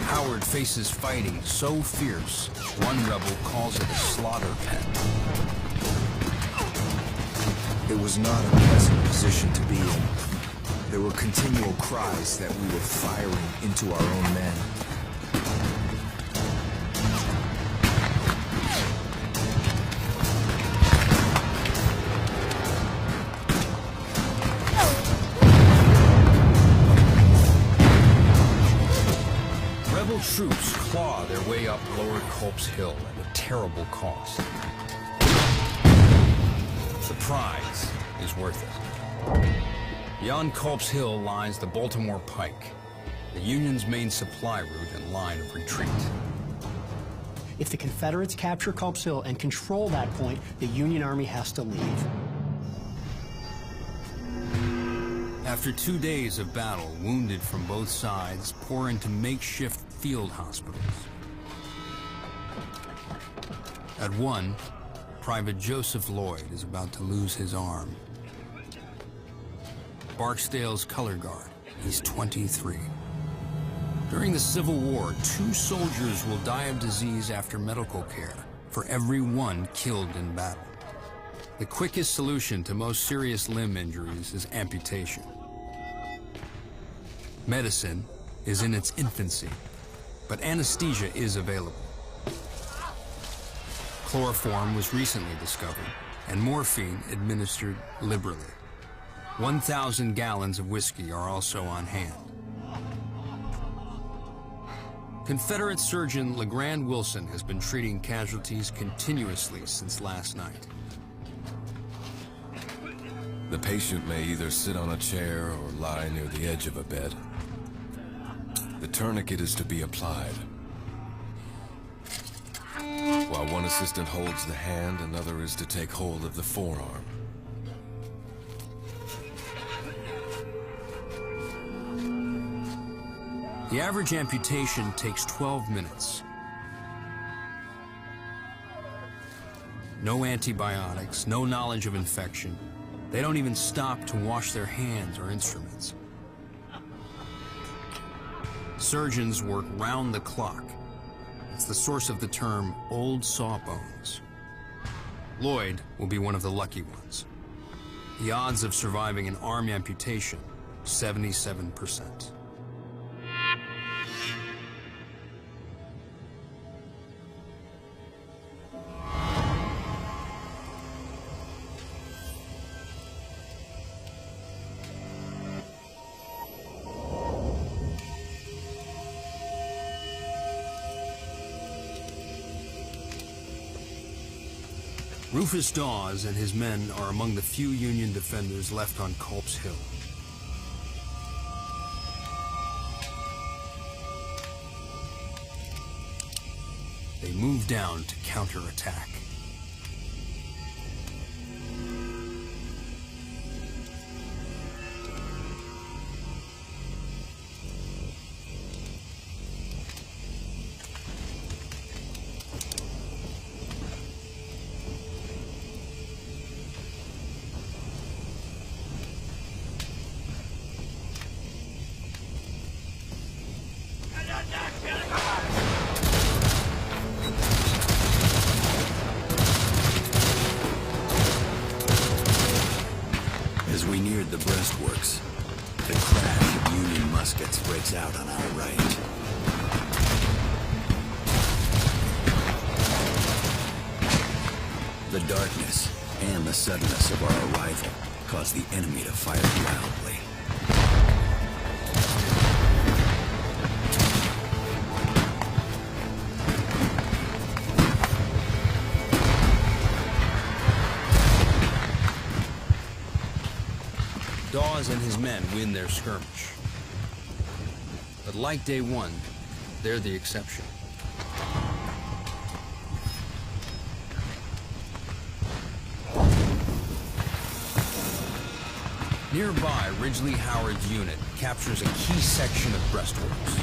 Howard faces fighting so fierce, one rebel calls it a slaughter pen. It was not a pleasant position to be in. There were continual cries that we were firing into our own men. Rebel troops claw their way up Lower Culp's Hill at a terrible cost. The prize is worth it. Beyond Culp's Hill lies the Baltimore Pike, the Union's main supply route and line of retreat. If the Confederates capture Culp's Hill and control that point, the Union Army has to leave. After 2 days of battle, wounded from both sides pour into makeshift field hospitals. At one, Private Joseph Lloyd is about to lose his arm. Barksdale's color guard, he's 23. During the Civil War, 2 soldiers will die of disease after medical care for every one killed in battle. The quickest solution to most serious limb injuries is amputation. Medicine is in its infancy, but anesthesia is available. Chloroform was recently discovered, and morphine administered liberally. 1,000 gallons of whiskey are also on hand. Confederate surgeon LeGrand Wilson has been treating casualties continuously since last night. The patient may either sit on a chair or lie near the edge of a bed. The tourniquet is to be applied. While one assistant holds the hand, another is to take hold of the forearm. The average amputation takes 12 minutes. No antibiotics, no knowledge of infection. They don't even stop to wash their hands or instruments. Surgeons work round the clock. It's the source of the term old sawbones. Lloyd will be one of the lucky ones. The odds of surviving an arm amputation, 77%. Rufus Dawes and his men are among the few Union defenders left on Culp's Hill. They move down to counterattack. As we neared the breastworks, the crash of Union muskets breaks out on our right. The darkness and the suddenness of our arrival caused the enemy to fire wildly. Dawes and his men win their skirmish. But like day one, they're the exception. Nearby, Ridgely Howard's unit captures a key section of breastworks.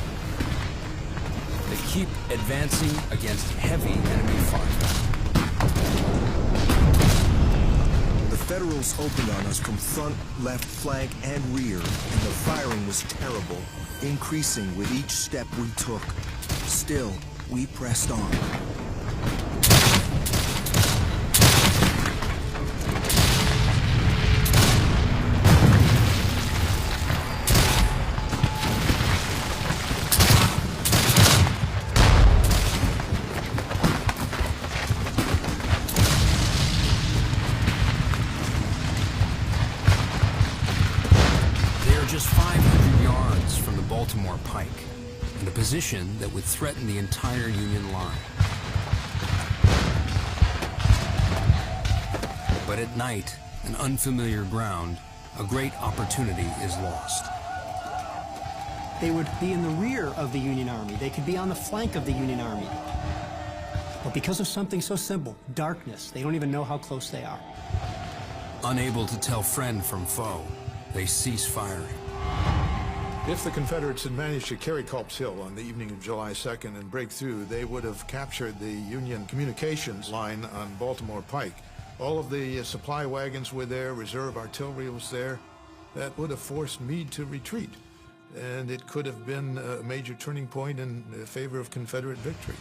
They keep advancing against heavy enemy fire. The Federals opened on us from front, left, flank, and rear, and the firing was terrible, increasing with each step we took. Still, we pressed on. Just 500 yards from the Baltimore Pike, in a position that would threaten the entire Union line. But at night, in unfamiliar ground, a great opportunity is lost. They would be in the rear of the Union Army. They could be on the flank of the Union Army. But because of something so simple, darkness, they don't even know how close they are. Unable to tell friend from foe, they cease firing. If the Confederates had managed to carry Culp's Hill on the evening of July 2nd and break through, they would have captured the Union communications line on Baltimore Pike. All of the supply wagons were there, reserve artillery was there. That would have forced Meade to retreat, and it could have been a major turning point in favor of Confederate victory.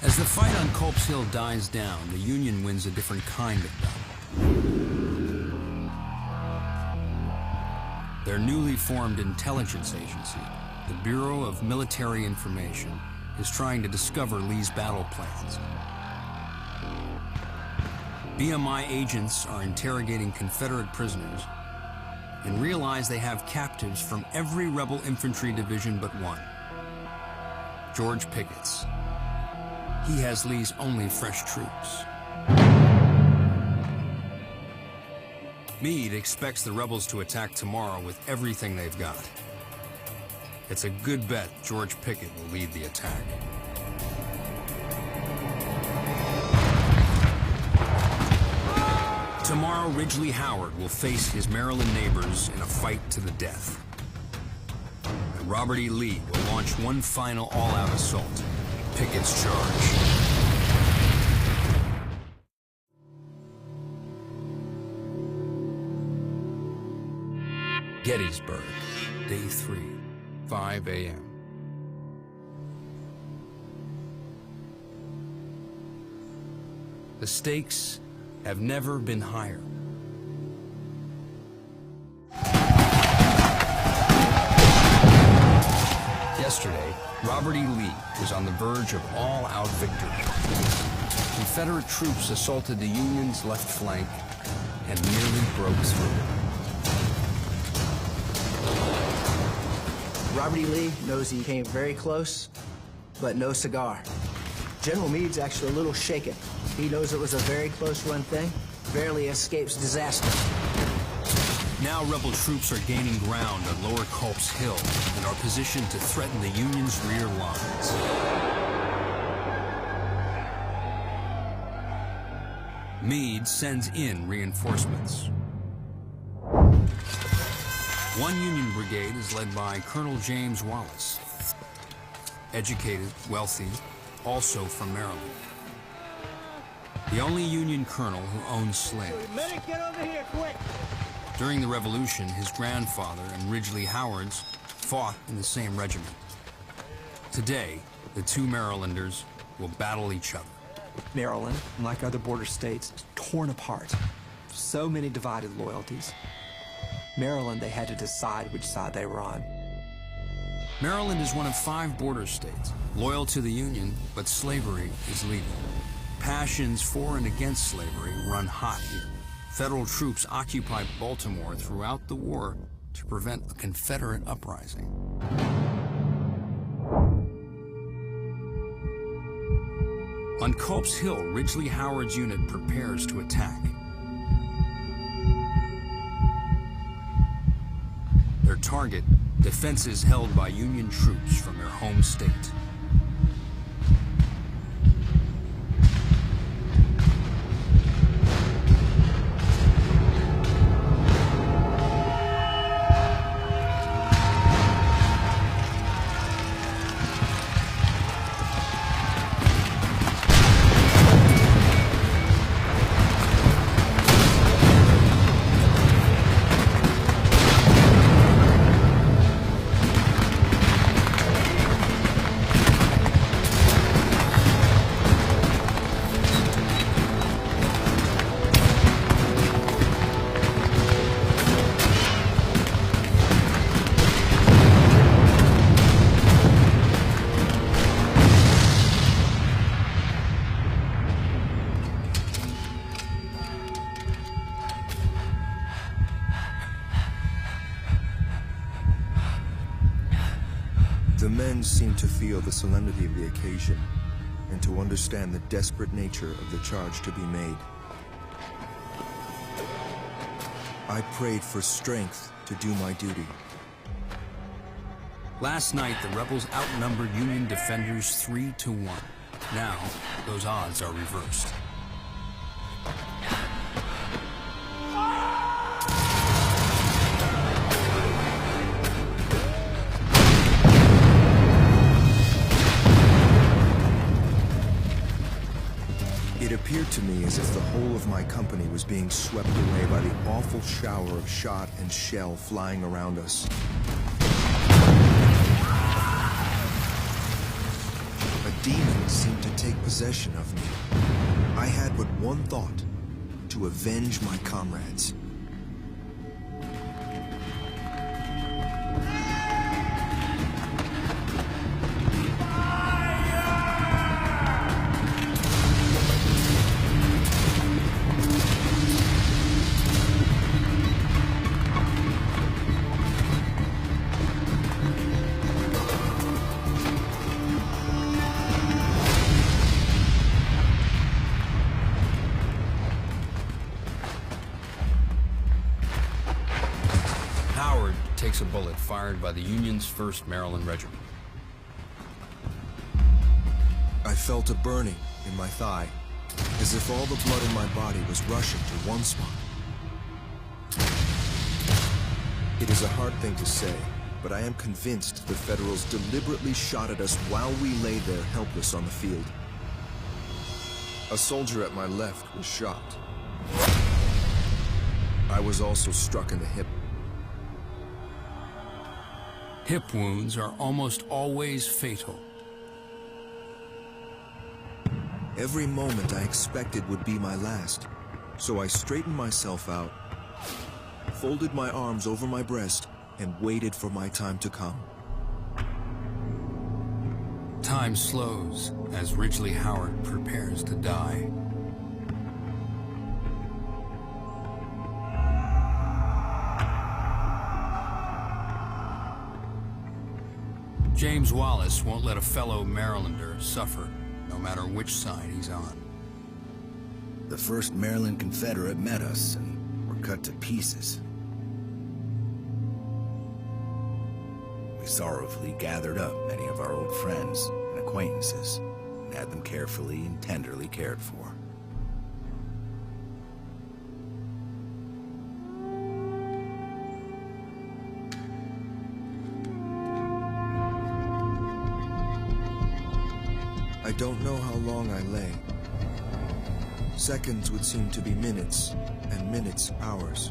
As the fight on Culp's Hill dies down, the Union wins a different kind of battle. Their newly formed intelligence agency, the Bureau of Military Information, is trying to discover Lee's battle plans. BMI agents are interrogating Confederate prisoners and realize they have captives from every rebel infantry division but one, George Pickett's. He has Lee's only fresh troops. Meade expects the rebels to attack tomorrow with everything they've got. It's a good bet George Pickett will lead the attack. Tomorrow, Ridgely Howard will face his Maryland neighbors in a fight to the death. And Robert E. Lee will launch one final all-out assault, Pickett's charge. Gettysburg, Day 3, 5 a.m. The stakes have never been higher. Yesterday, Robert E. Lee was on the verge of all-out victory. Confederate troops assaulted the Union's left flank and nearly broke through. Robert E. Lee knows he came very close, but no cigar. General Meade's actually a little shaken. He knows it was a very close run thing, barely escapes disaster. Now rebel troops are gaining ground on Lower Culp's Hill and are positioned to threaten the Union's rear lines. Meade sends in reinforcements. One Union brigade is led by Colonel James Wallace, educated, wealthy, also from Maryland. The only Union colonel who owns slaves. Medic, get over here, quick! During the Revolution, his grandfather and Ridgely Howard's fought in the same regiment. Today, the two Marylanders will battle each other. Maryland, like other border states, is torn apart. So many divided loyalties. Maryland, they had to decide which side they were on. Maryland is one of 5 border states, loyal to the Union, but slavery is legal. Passions for and against slavery run hot here. Federal troops occupied Baltimore throughout the war to prevent a Confederate uprising. On Culp's Hill, Ridgely Howard's unit prepares to attack. Their target, defenses held by Union troops from their home state. The men seemed to feel the solemnity of the occasion and to understand the desperate nature of the charge to be made. I prayed for strength to do my duty. Last night, the rebels outnumbered Union defenders 3-1. Now, those odds are reversed. It appeared to me as if the whole of my company was being swept away by the awful shower of shot and shell flying around us. A demon seemed to take possession of me. I had but one thought: to avenge my comrades. Takes a bullet fired by the Union's 1st Maryland Regiment. I felt a burning in my thigh, as if all the blood in my body was rushing to one spot. It is a hard thing to say, but I am convinced the Federals deliberately shot at us while we lay there helpless on the field. A soldier at my left was shot. I was also struck in the hip. Hip wounds are almost always fatal. Every moment I expected would be my last, so I straightened myself out, folded my arms over my breast, and waited for my time to come. Time slows as Ridgely Howard prepares to die. James Wallace won't let a fellow Marylander suffer, no matter which side he's on. The 1st Maryland Confederate met us and were cut to pieces. We sorrowfully gathered up many of our old friends and acquaintances and had them carefully and tenderly cared for. I don't know how long I lay. Seconds would seem to be minutes, and minutes hours.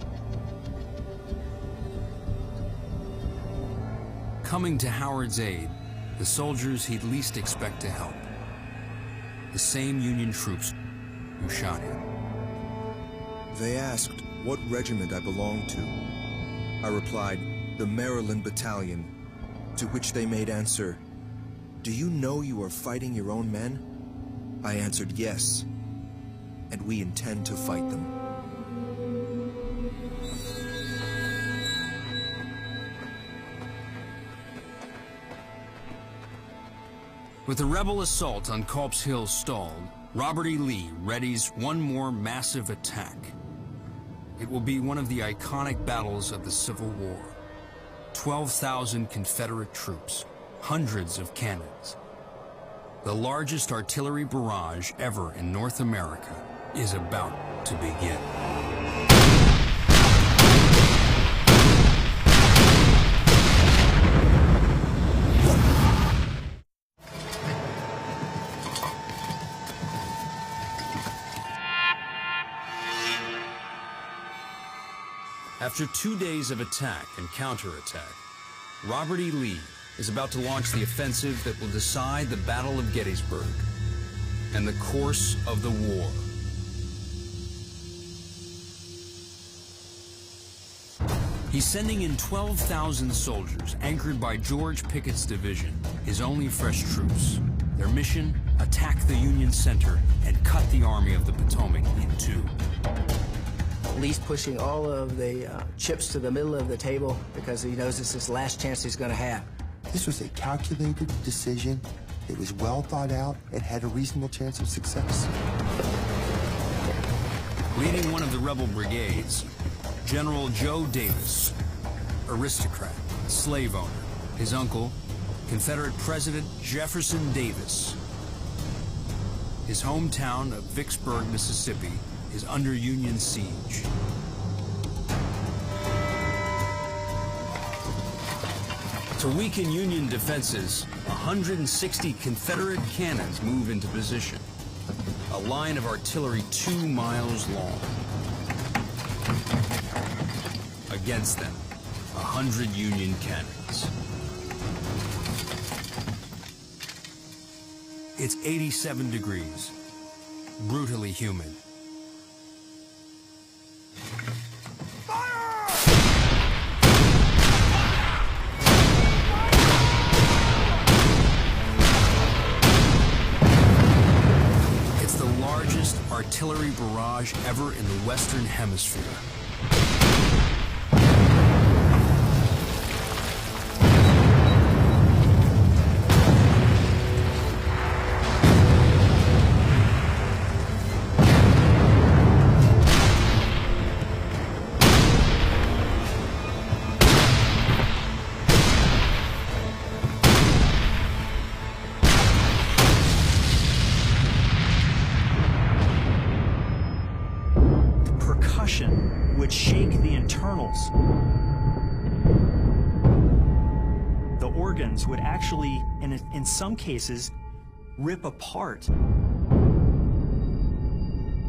Coming to Howard's aid, the soldiers he'd least expect to help. The same Union troops who shot him. They asked what regiment I belonged to. I replied, the Maryland Battalion, to which they made answer, "Do you know you are fighting your own men?" I answered, "Yes, and we intend to fight them." With the rebel assault on Culp's Hill stalled, Robert E. Lee readies one more massive attack. It will be one of the iconic battles of the Civil War. 12,000 Confederate troops, hundreds of cannons. The largest artillery barrage ever in North America is about to begin. After 2 days of attack and counterattack, Robert E. Lee is about to launch the offensive that will decide the Battle of Gettysburg and the course of the war. He's sending in 12,000 soldiers anchored by George Pickett's division, his only fresh troops. Their mission, attack the Union center and cut the Army of the Potomac in two. Lee's pushing all of the chips to the middle of the table because he knows it's his last chance he's going to have. This was a calculated decision. It was well thought out. It had a reasonable chance of success. Leading one of the rebel brigades, General Joe Davis, aristocrat, slave owner. His uncle, Confederate President Jefferson Davis. His hometown of Vicksburg, Mississippi, is under Union siege. To weaken Union defenses, 160 Confederate cannons move into position. A line of artillery 2 miles long. Against them, 100 Union cannons. It's 87 degrees, brutally humid. Artillery barrage ever in the Western Hemisphere. Would shake the internals. The organs would actually, in some cases, rip apart.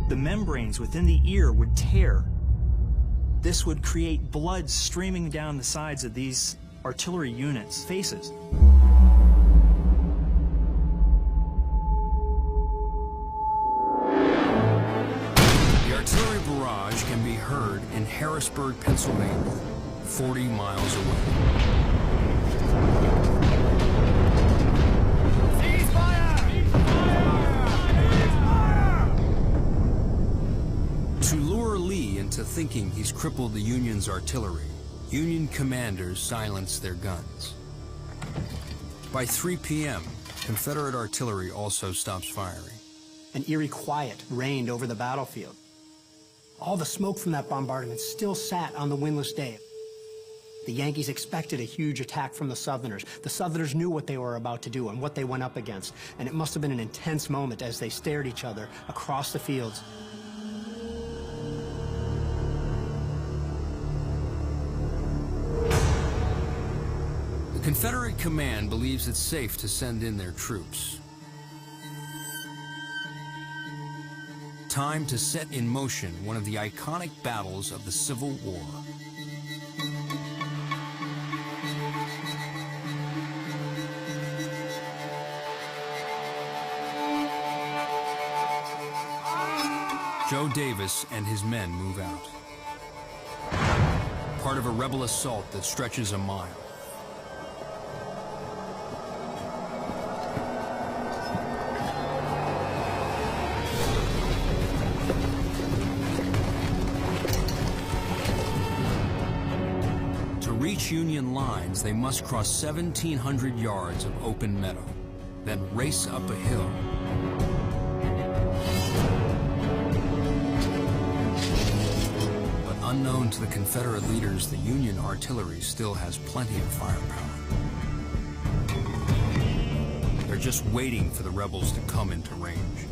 The membranes within the ear would tear. This would create blood streaming down the sides of these artillery units' faces. Can be heard in Harrisburg, Pennsylvania, 40 miles away. Cease fire! To lure Lee into thinking he's crippled the Union's artillery, Union commanders silence their guns. By 3 p.m., Confederate artillery also stops firing. An eerie quiet reigned over the battlefield. All the smoke from that bombardment still sat on the windless day. The Yankees expected a huge attack from the Southerners. The Southerners knew what they were about to do and what they went up against, and it must have been an intense moment as they stared each other across the fields. The Confederate command believes it's safe to send in their troops. Time to set in motion one of the iconic battles of the Civil War. Joe Davis and his men move out. Part of a rebel assault that stretches a mile. To reach Union lines, they must cross 1,700 yards of open meadow, then race up a hill. Unknown to the Confederate leaders, the Union artillery still has plenty of firepower. They're just waiting for the rebels to come into range.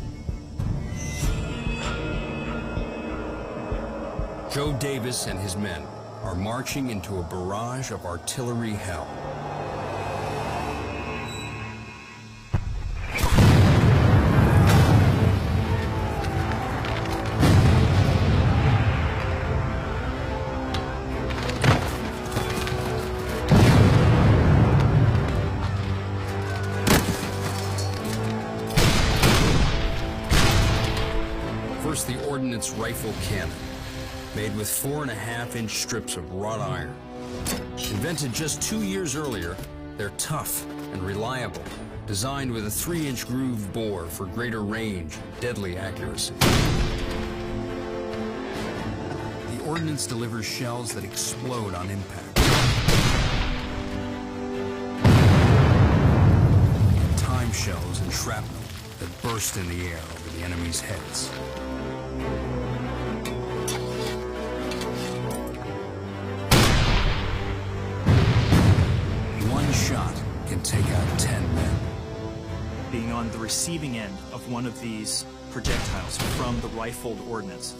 Joe Davis and his men are marching into a barrage of artillery hell. First, the ordnance rifle cannon, made with 4.5-inch strips of wrought iron. Invented just 2 years earlier, they're tough and reliable, designed with a 3-inch groove bore for greater range and deadly accuracy. The ordnance delivers shells that explode on impact. And time shells and shrapnel that burst in the air over the enemy's heads. One shot can take out 10 men. Being on the receiving end of one of these projectiles from the rifled ordnance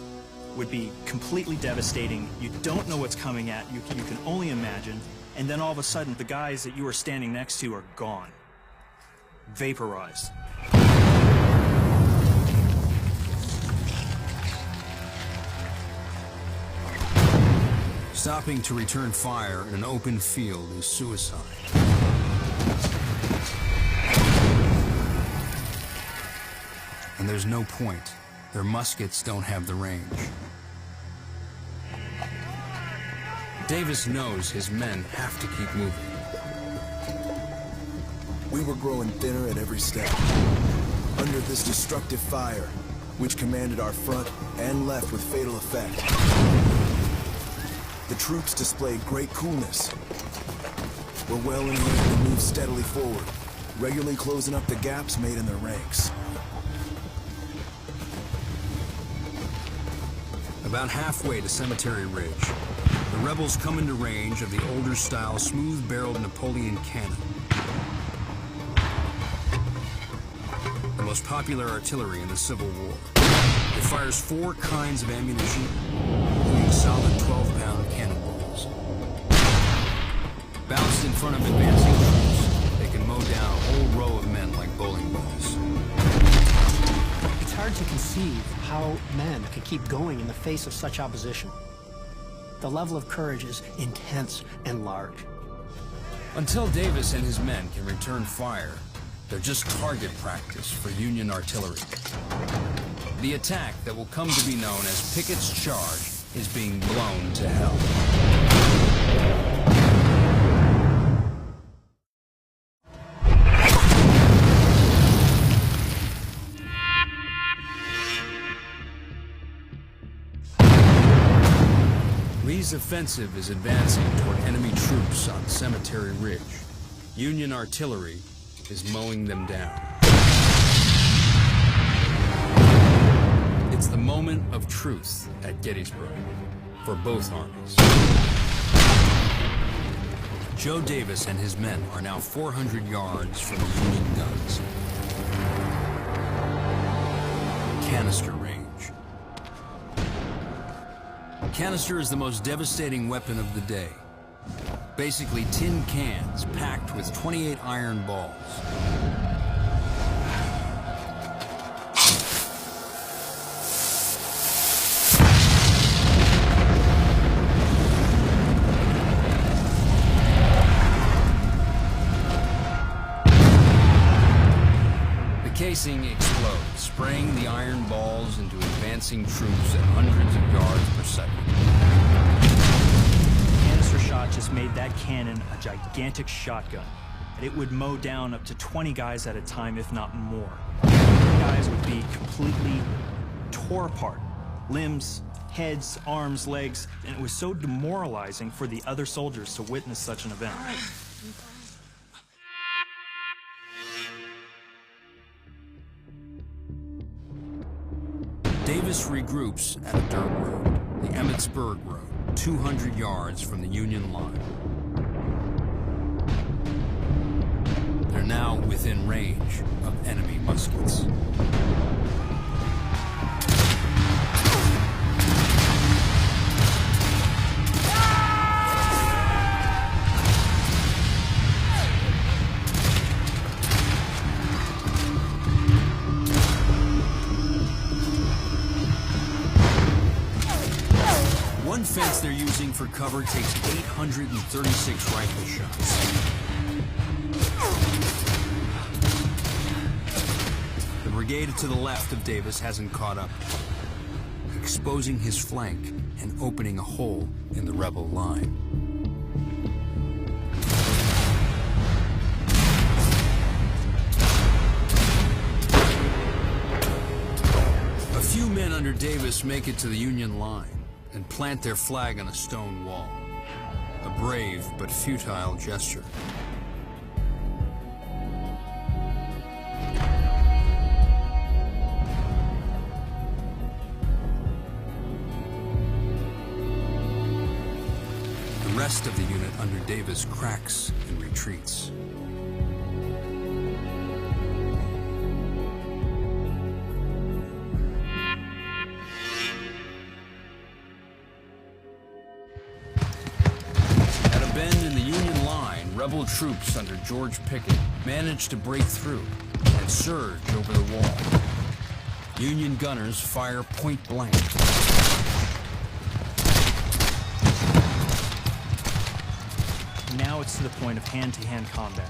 would be completely devastating. You don't know what's coming at you. You can only imagine. And then all of a sudden, the guys that you are standing next to are gone. Vaporized. Stopping to return fire in an open field is suicide. And there's no point. Their muskets don't have the range. Davis knows his men have to keep moving. We were growing thinner at every step. Under this destructive fire, which commanded our front and left with fatal effect. The troops displayed great coolness. We're well in hand to move steadily forward, regularly closing up the gaps made in their ranks. About halfway to Cemetery Ridge, the rebels come into range of the older-style, smooth-barreled Napoleon cannon. The most popular artillery in the Civil War. It fires 4 kinds of ammunition, including solid 12-pound cannonballs. Balanced in front of advancing troops, they can mow down a whole row of men like bowling balls. It's hard to conceive how men could keep going in the face of such opposition. The level of courage is intense and large. Until Davis and his men can return fire, they're just target practice for Union artillery. The attack that will come to be known as Pickett's Charge is being blown to hell. Lee's offensive is advancing toward enemy troops on Cemetery Ridge. Union artillery is mowing them down. It's the moment of truth at Gettysburg for both armies. Joe Davis and his men are now 400 yards from the Union guns. Canister range. Canister is the most devastating weapon of the day. Basically tin cans packed with 28 iron balls. The casing explodes, spraying the iron balls into advancing troops at hundreds of yards per second. Canister shot just made that cannon a gigantic shotgun, and it would mow down up to 20 guys at a time, if not more. Guys would be completely tore apart. Limbs, heads, arms, legs, and it was so demoralizing for the other soldiers to witness such an event. Davis regroups at a dirt road, the Emmetsburg Road, 200 yards from the Union line. They're now within range of enemy muskets. One fence they're using for cover takes 836 rifle shots. The brigade to the left of Davis hasn't caught up, exposing his flank and opening a hole in the rebel line. A few men under Davis make it to the Union line and plant their flag on a stone wall. A brave but futile gesture. The rest of the unit under Davis cracks and retreats. Rebel troops under George Pickett managed to break through and surge over the wall. Union gunners fire point blank. Now it's to the point of hand-to-hand combat.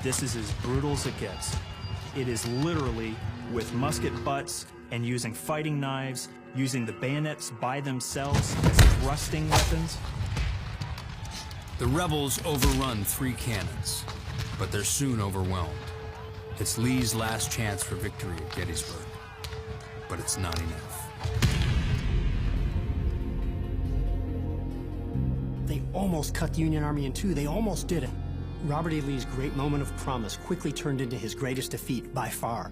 This is as brutal as it gets. It is literally with musket butts and using fighting knives, using the bayonets by themselves as thrusting weapons. The rebels overrun 3 cannons, but they're soon overwhelmed. It's Lee's last chance for victory at Gettysburg, but it's not enough. They almost cut the Union Army in two. They almost did it. Robert E. Lee's great moment of promise quickly turned into his greatest defeat by far.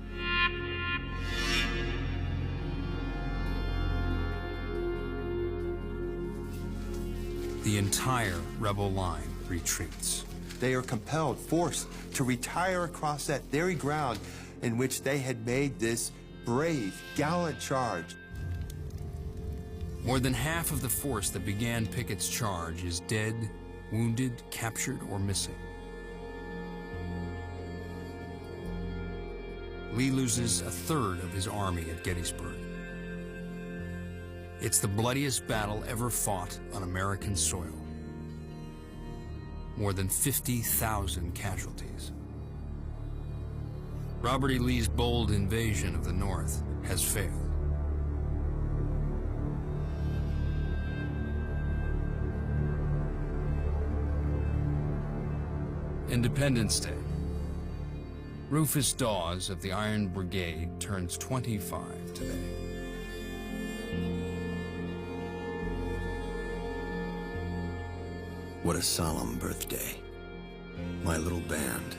The entire rebel line retreats. They are compelled, forced to retire across that very ground in which they had made this brave, gallant charge. More than half of the force that began Pickett's charge is dead, wounded, captured, or missing. Lee loses a third of his army at Gettysburg. It's the bloodiest battle ever fought on American soil. More than 50,000 casualties. Robert E. Lee's bold invasion of the North has failed. Independence Day. Rufus Dawes of the Iron Brigade turns 25 today. What a solemn birthday. My little band,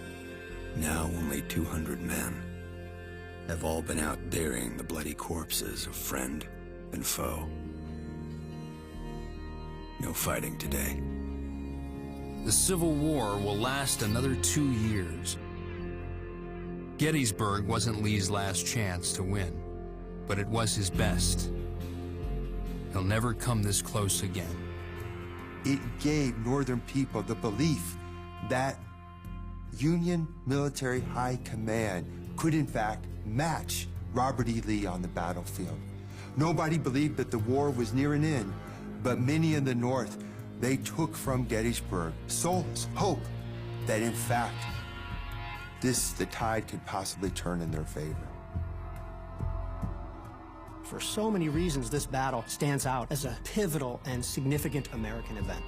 now only 200 men, have all been out burying the bloody corpses of friend and foe. No fighting today. The Civil War will last another 2 years. Gettysburg wasn't Lee's last chance to win, but it was his best. He'll never come this close again. It gave Northern people the belief that Union military high command could in fact match Robert E. Lee on the battlefield. Nobody believed that the war was near an end, but many in the North, they took from Gettysburg solace, hope that in fact the tide could possibly turn in their favor. For so many reasons, this battle stands out as a pivotal and significant American event.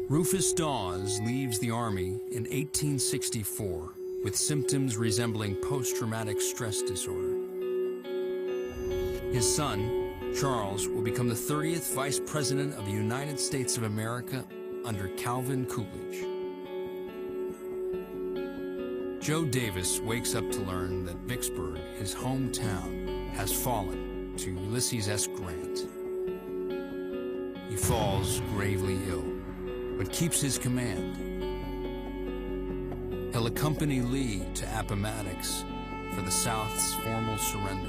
Rufus Dawes leaves the Army in 1864 with symptoms resembling post-traumatic stress disorder. His son, Charles, will become the 30th Vice President of the United States of America under Calvin Coolidge. Joe Davis wakes up to learn that Vicksburg, his hometown, has fallen to Ulysses S. Grant. He falls gravely ill, but keeps his command. He'll accompany Lee to Appomattox for the South's formal surrender.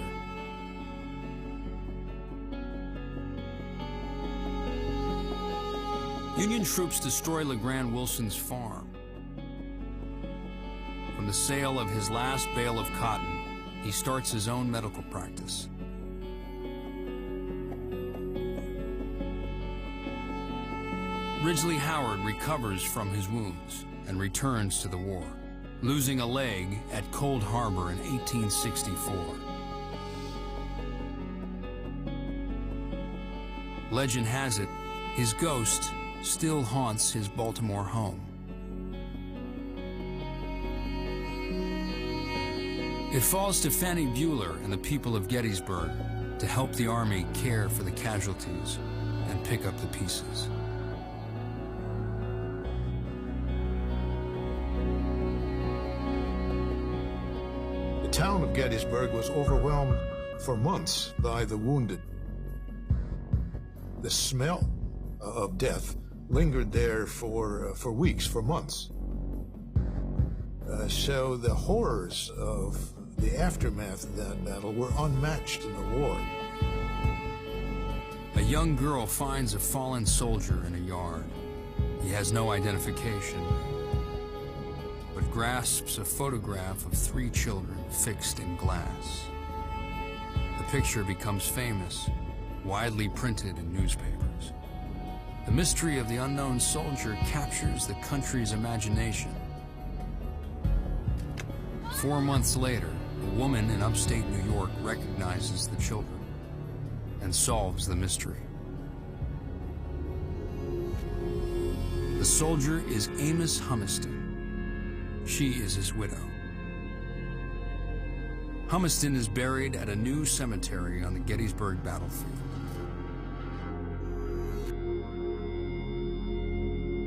Union troops destroy LeGrand Wilson's farm. From the sale of his last bale of cotton, he starts his own medical practice. Ridgely Howard recovers from his wounds and returns to the war, losing a leg at Cold Harbor in 1864. Legend has it, his ghost still haunts his Baltimore home. It falls to Fannie Bueller and the people of Gettysburg to help the Army care for the casualties and pick up the pieces. The town of Gettysburg was overwhelmed for months by the wounded. The smell of death lingered there for weeks, for months. So the horrors of the aftermath of that battle were unmatched in the war. A young girl finds a fallen soldier in a yard. He has no identification, but grasps a photograph of 3 children fixed in glass. The picture becomes famous, widely printed in newspapers. The mystery of the unknown soldier captures the country's imagination. 4 months later, a woman in upstate New York recognizes the children and solves the mystery. The soldier is Amos Humiston. She is his widow. Humiston is buried at a new cemetery on the Gettysburg battlefield.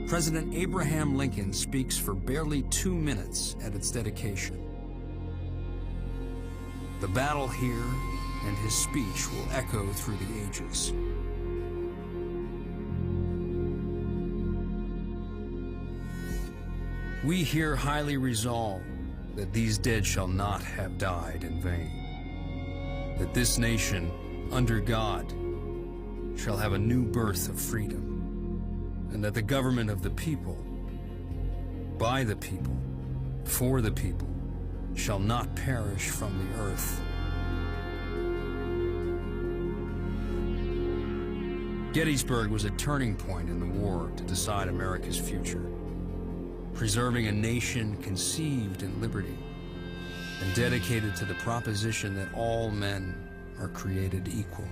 President Abraham Lincoln speaks for barely 2 minutes at its dedication. The battle here and his speech will echo through the ages. We here highly resolve that these dead shall not have died in vain, that this nation, under God, shall have a new birth of freedom, and that the government of the people, by the people, for the people, shall not perish from the earth. Gettysburg was a turning point in the war to decide America's future, preserving a nation conceived in liberty and dedicated to the proposition that all men are created equal.